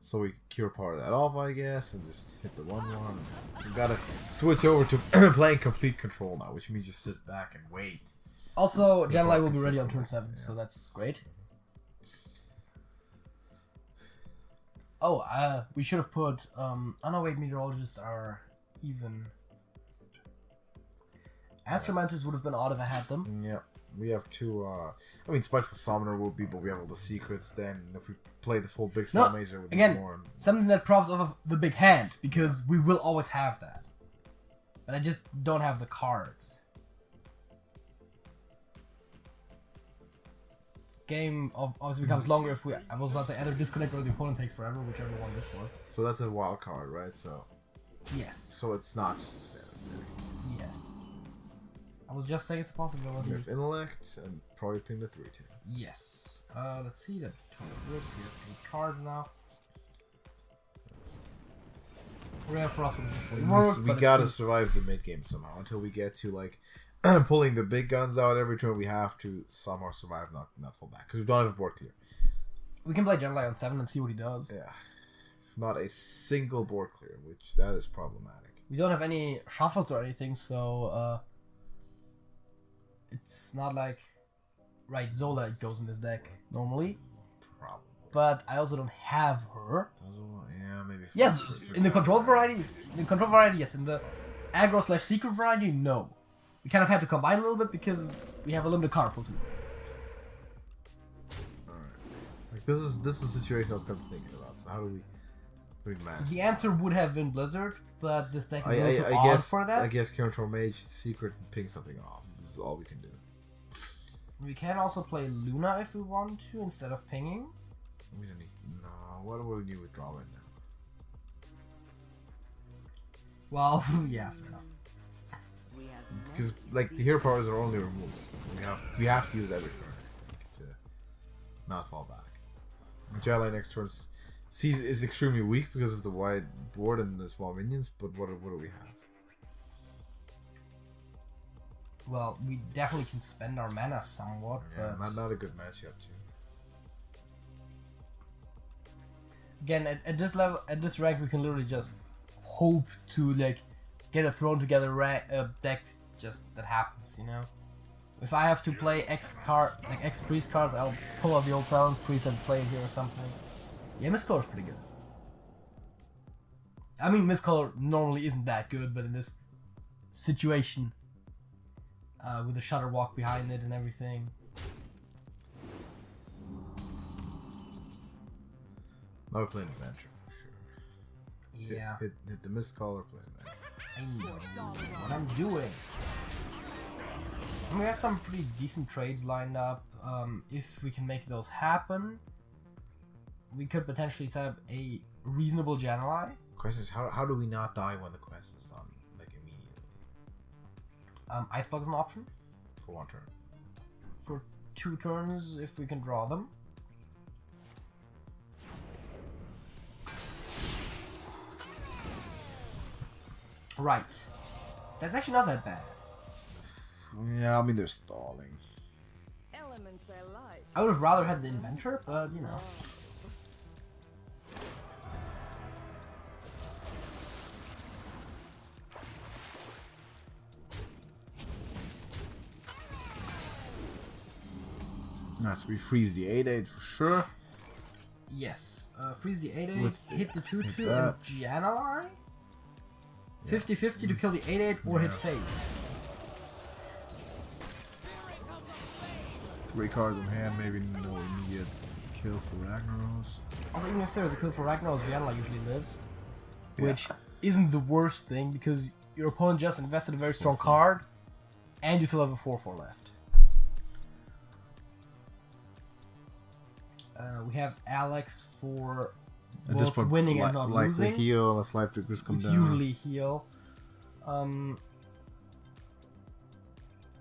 So we cure part of that off, I guess, and just hit the 1/1. We gotta switch over to playing complete control now, which means just sit back and wait. Also, Before Jan'alai will be ready on turn consistently, 7, so that's great. Oh, we should have put. Oh no, wait, meteorologists are even. Astromancers would have been odd if I had them. Yeah, we have two. I mean, Spiteful Summoner would be, but we have all the secrets. Then if we play the full big spell No, mage, there would again, be more. something that profits off of the big hand, because we will always have that. But I just don't have the cards. Game obviously becomes longer if we. I was about to say either disconnect or the opponent takes forever, whichever one this was. So that's a wild card, right? So Yes. it's not just a standard deck. Yes. I was just saying it's a possibility. We have intellect and probably ping the 3/2. Yes. Let's see that. We have 8 cards now. Rare for us would work, We but gotta it's- survive the mid game somehow until we get to like pulling the big guns out every turn. We have to somehow survive, not fall back because we don't have a board clear. we can play Jan'alai on 7 and see what he does. Yeah, not a single board clear, which that is problematic. We don't have any shuffles or anything, so it's not like Zola goes in this deck normally, Probably. but I also don't have her. Yeah, maybe. Yes, in the control variety, yes. In the aggro/secret variety, no. We kind of had to combine a little bit because we have a limited card pool too. Like this is a situation I was kind of thinking about. So how do we match? The answer would have been Blizzard, but this deck is a I little too odd guess for that. I guess Counter Mage secret and ping something off. This is all we can do. We can also play Luna if we want to instead of pinging. We don't need. No, what do we need to withdraw right now? Well, yeah, fair enough. We have Because like the hero powers are only removable. We have to use every turn I think, to not fall back. Jedi next turn is extremely weak because of the wide board and the small minions. But what do we have? well, we definitely can spend our mana somewhat, Yeah, but not a good matchup too. again, at this level, at this rank, we can literally just hope to like get a thrown together deck just that happens, you know. If I have to play X priest cards, I'll pull out the old silence priest and play it here or something. Yeah, Mistcolor's pretty good. I mean, Mistcolor normally isn't that good, but in this situation, with the Shutter Walk behind it and everything. Now we're playing Adventure for sure. Yeah, Hit the Mistcaller, play Adventure. I know what I'm doing. And we have some pretty decent trades lined up. If we can make those happen, we could potentially set up a reasonable Jan'alai. Question is, how do we not die when the quest is done, like immediately? Icebug is an option For one turn. for 2 turns if we can draw them. Right. That's actually not that bad. Yeah, I mean they're stalling. Elements I like. I would have rather had the Inventor, but you know. Nice, we freeze the 8/8 for sure. Yes. Freeze the 8/8, With hit the 2/2 and that. Jan'alai? 50-50 to kill the 8/8 or hit face. 3 cards in hand, maybe no immediate kill for Ragnaros. Also, even if there's a kill for Ragnaros, Jan'alai usually lives. Yeah. Which isn't the worst thing because your opponent just invested a very strong card and you still have a 4/4 left. We have Alex for At this both point, winning and not likely losing. heal unless life triggers come It's down. usually heal.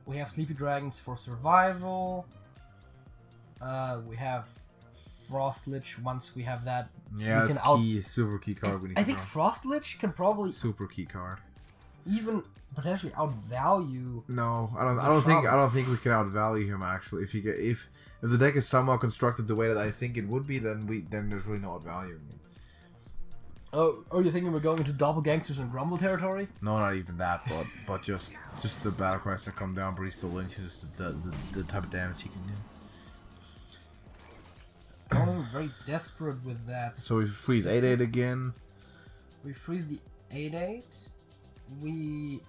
We have Sleepy Dragons for survival. We have Frost Lich. Once we have that, Yeah, we it's can key, super key card. We need I to think draw. Frost Lich can probably Super key card. even potentially outvalue. No, I The don't think trouble. we can outvalue him actually. If the deck is somehow constructed the way that I think it would be, then there's really no outvaluing him. Oh, you're thinking we're going into Doppelgangsters and Grumble territory? No, not even that, but just the battle cries that come down, Breeze Lynch, just the type of damage he can do. Going very desperate with that. So we freeze 8/8 again. We freeze the 8/8. We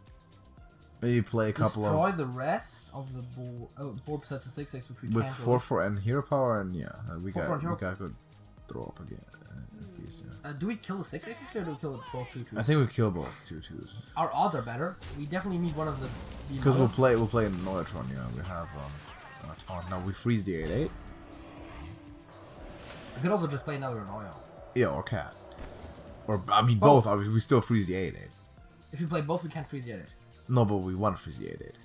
Maybe play a couple destroy of the rest of the board. Oh, board sets a 6/6, which we with can't. 4/4 and hero power, and yeah, we 4/4 and hero- got good throw up again. These two. Do we kill the 6/6 or do we kill both 2/2s? I think we kill both 2/2s Our odds are better. We definitely need one of the. because we'll play Neutron. You know, we have taunt. Now we freeze the 8/8. We could also just play another Annoyo. Yeah, or cat. Or I mean Both. both. Obviously, we still freeze the 8/8. If you play both, we can't freeze the 8/8. No, but we want to freeze the 8/8.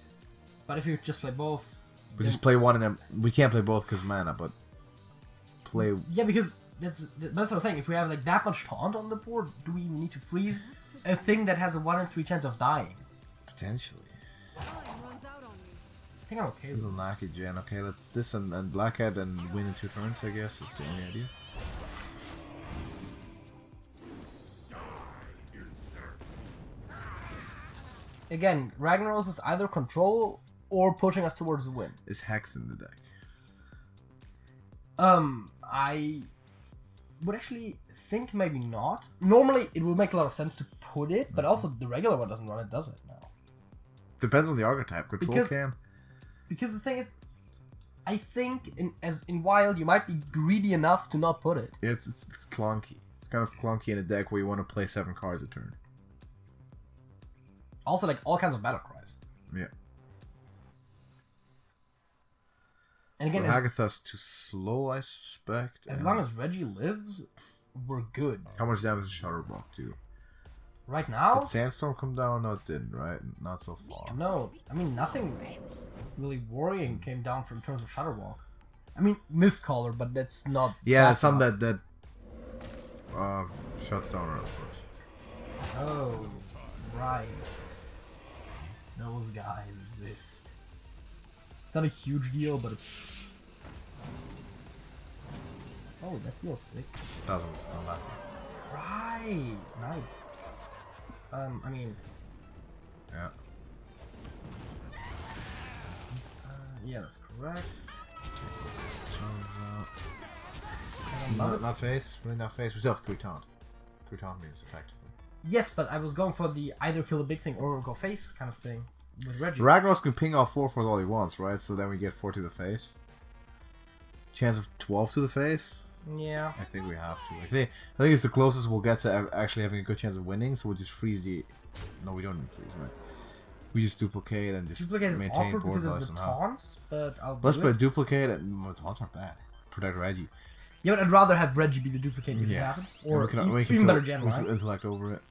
But if you just play both, We then- just play one and then we can't play both because mana. But play yeah, because that's what I'm saying. If we have like that much taunt on the board, do we need to freeze a thing that has a 1 in 3 chance of dying? potentially. Time runs out on me. I think I'm okay It's with a this. lucky gen. Okay, let's this and Blackhead and win in 2 turns. I guess is the only idea. Again, Ragnaros is either control or pushing us towards the win. Is Hex in the deck? I would actually think maybe not. Normally, it would make a lot of sense to put it, but also the regular one doesn't run it, does it now? Depends on the archetype. Control Because- can. Because the thing is, I think in Wild you might be greedy enough to not put it. It's clunky. It's kind of clunky in a deck where you want to play 7 cards a turn. Also, like all kinds of battle cries. Yeah. And So again, Hagatha's too slow, I suspect. as and long as Reggie lives, we're good. how much damage does Shutterbolt do? Right now, Did Sandstorm come down? No, it didn't. Right? Not so far. no. I mean, nothing really worrying came down from terms of Shutterwalk. I mean, Mistcaller, but that's not. Yeah, fast some enough. that shuts down, of course. Oh, right. Those guys exist. It's not a huge deal, but it's... Oh, that feels sick. Doesn't matter. Right! Nice. I mean... Yeah. Yeah, that's correct. Not face. Really not face. We still have 3 taunt. 3 taunt means effectively. Yes, but I was going for the either kill a big thing or go face kind of thing with Reggie. Ragnaros can ping off 4 for all he wants, right? So then we get 4 to the face. Chance of 12 to the face? Yeah. I think we have to. I think it's the closest we'll get to actually having a good chance of winning, so we'll just freeze the... No, we don't even freeze, right? We just duplicate and just Duplicate is maintain awkward board because of life the somehow. taunts, but I'll Let's do play it. duplicate and... Well, taunts aren't bad. Protect Reggie. Yeah, but I'd rather have Reggie be the duplicate if it Yeah. happens. Or we can even better gen we can line. intellect over it.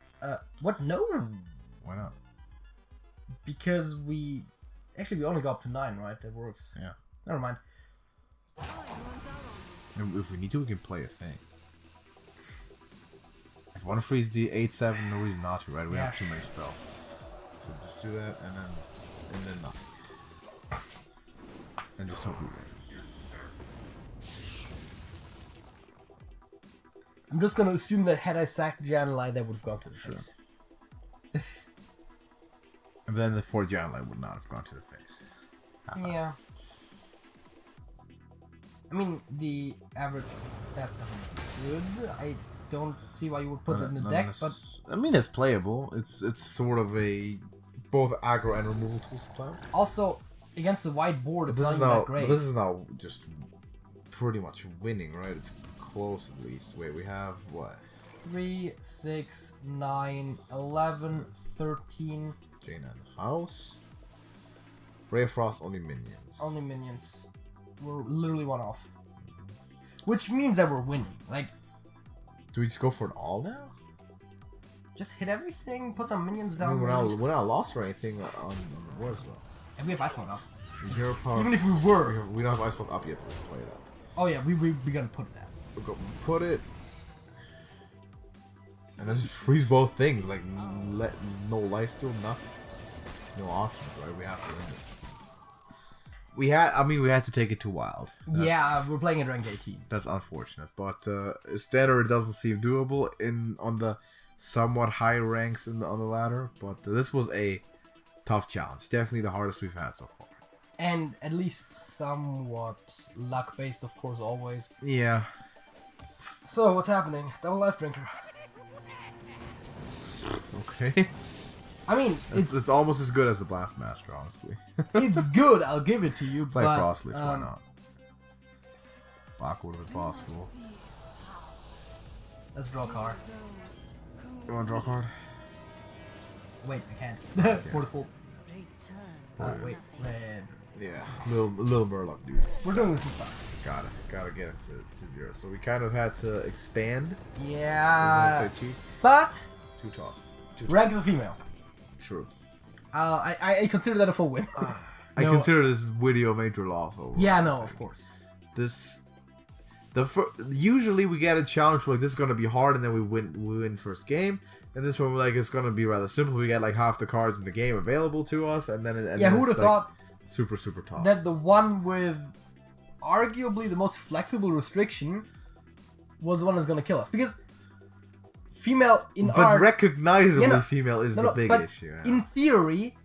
What? No! Why not? Because we... Actually, we only go up to 9, right? That works. Yeah. Never mind. And if we need to, we can play a thing. If we want to freeze the 8/7, no reason not to, right? We Yeah. have too many spells. So just do that, and then nothing. And just hope we win. I'm just gonna assume that had I sacked Jan'alai, that would have gone to the face. And then the 4 Jan'alai would not have gone to the face. Yeah. I mean, the average... That's good. I don't see why you would put it in the deck, but... I mean, it's playable. It's sort of a... Both aggro and removal tool sometimes. Also, against the white board, it's This not is even now, that great. but this is now just pretty much winning, right? It's close at least. Wait, we have what? 3, 6, 9, 11, 13... Jaina in the house. Ray of Frost, only minions. Only minions. We're literally 1 off. Which means that we're winning. Like, Do we just go for it all now? just hit everything, put some minions I down. mean, we're not lost or anything on the wars though. And we have Ice Punk up. Hero power. Even if we were. We don't have Ice Pump up yet, but we'll play it up. Oh yeah, we gonna put that. We'll go put it. And then just freeze both things. Like, let no life steal, nothing. There's no options, right? We have to win this. We had to take it to wild. Yeah, we're playing at rank 18. That's unfortunate, but standard doesn't seem doable on the somewhat high ranks on the ladder. But this was a tough challenge, definitely the hardest we've had so far. And at least somewhat luck based, of course, always. Yeah. So what's happening? Double life drinker. Okay. I mean, It's almost as good as a Blast Master, honestly. it's good. I'll give it to you. Play but, Frostleaf, why not? Bachwood if possible. Let's draw a card. You want to draw a card? Wait, I can't. Board is full. Wait, red. Yeah, little Murloc, dude. We're doing this this time. Gotta get him to 0. So we kind of had to expand. Yeah. Doesn't say cheap. But Too tough. rank is female. True. I consider that a full win. I No. consider this video a major loss over. Yeah, no, of course. Usually we get a challenge where like this is gonna be hard and then we win first game, and this one like it's gonna be rather simple. We get like half the cards in the game available to us, and then Yeah, who would have thought super tough. that the one with arguably the most flexible restriction was the one that's gonna kill us? Because female in But art, recognizably you know, female is the big but issue. Yeah. in theory,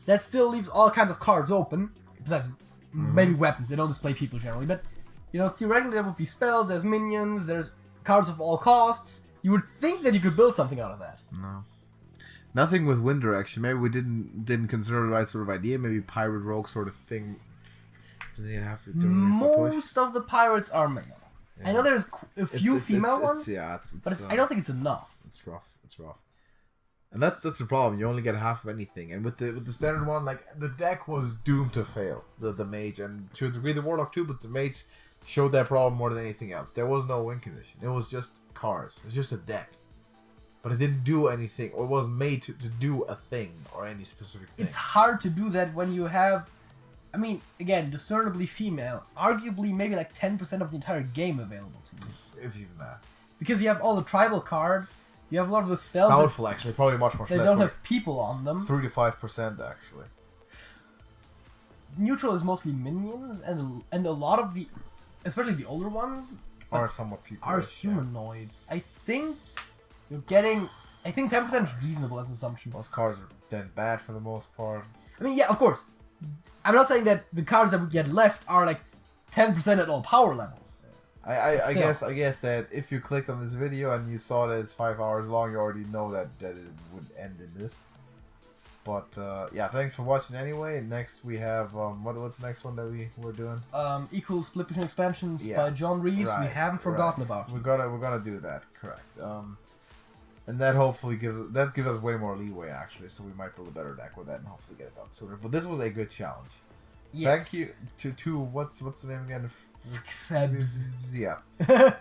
that still leaves all kinds of cards open. Besides maybe weapons, they don't display people generally, but you know, theoretically there would be spells, there's minions, there's cards of all costs. You would think that you could build something out of that. No. Nothing with wind direction. Maybe we didn't consider the right sort of idea. Maybe pirate rogue sort of thing. Do they have to push? Most of the pirates are male. I know there's a few female ones, but I don't think it's enough. It's rough. And that's the problem. You only get half of anything. And with the standard one, like the deck was doomed to fail. The mage, and to a degree the warlock too, but the mage showed that problem more than anything else. There was no win condition. It was just cards. It's just a deck. But it didn't do anything, or it wasn't made to do a thing or any specific thing. It's hard to do that when you have, I mean, again, discernibly female, arguably maybe like 10% of the entire game available to you. If even that. Because you have all the tribal cards, You have a lot of the spells Doubtful, actually. Probably much that less. they don't have people on them. 3 to 5%, actually. Neutral is mostly minions, and a lot of the, especially the older ones, Are somewhat people. are humanoids. I think you're getting. I think 10% is reasonable as an assumption. Most cards are then bad for the most part. I mean, yeah, of course. I'm not saying that the cards that we get left are like 10% at all power levels. I guess that if you clicked on this video and you saw that it's 5 hours long, you already know that it would end in this. But yeah, thanks for watching anyway. Next we have what's the next one that we're doing? Equal split between expansions Yeah, by John Reeves. We right, haven't forgotten about. We're gonna do that, correct. And that hopefully gives us way more leeway actually, so we might build a better deck with that and hopefully get it done sooner. But this was a good challenge. Yes. Thank you to what's the name again? Sebs. Yeah.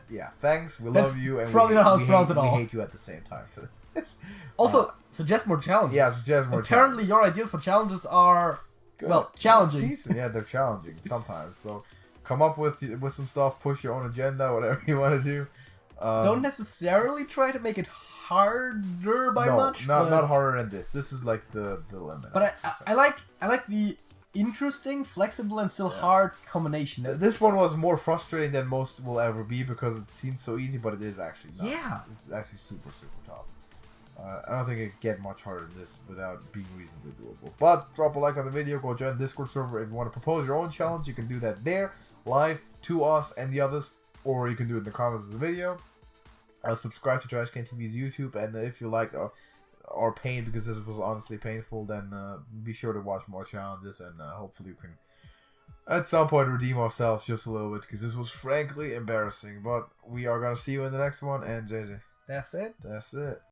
Yeah. Thanks. We That's love you and probably not how it's pronounced at all. We hate you at the same time for this. Also, suggest more challenges. Yeah, suggest more Apparently, your ideas for challenges are Good. well challenging. Decent. Yeah, they're challenging sometimes. So come up with some stuff. Push your own agenda. Whatever you want to do. Don't necessarily try to make it harder by much. Not harder than this. This is like the limit. But I like the interesting, flexible, and still hard combination. This one was more frustrating than most will ever be because it seems so easy, but it is actually not. Yeah. It's actually super tough. I don't think it could get much harder than this without being reasonably doable. But drop a like on the video, go join the Discord server. If you want to propose your own challenge, you can do that there, live, to us and the others, or you can do it in the comments of the video. Subscribe to TrashcanTV's YouTube, and if you like our pain, because this was honestly painful, then be sure to watch more challenges, and hopefully we can at some point redeem ourselves just a little bit, because this was frankly embarrassing. But we are gonna see you in the next one, and JJ. That's it. That's it.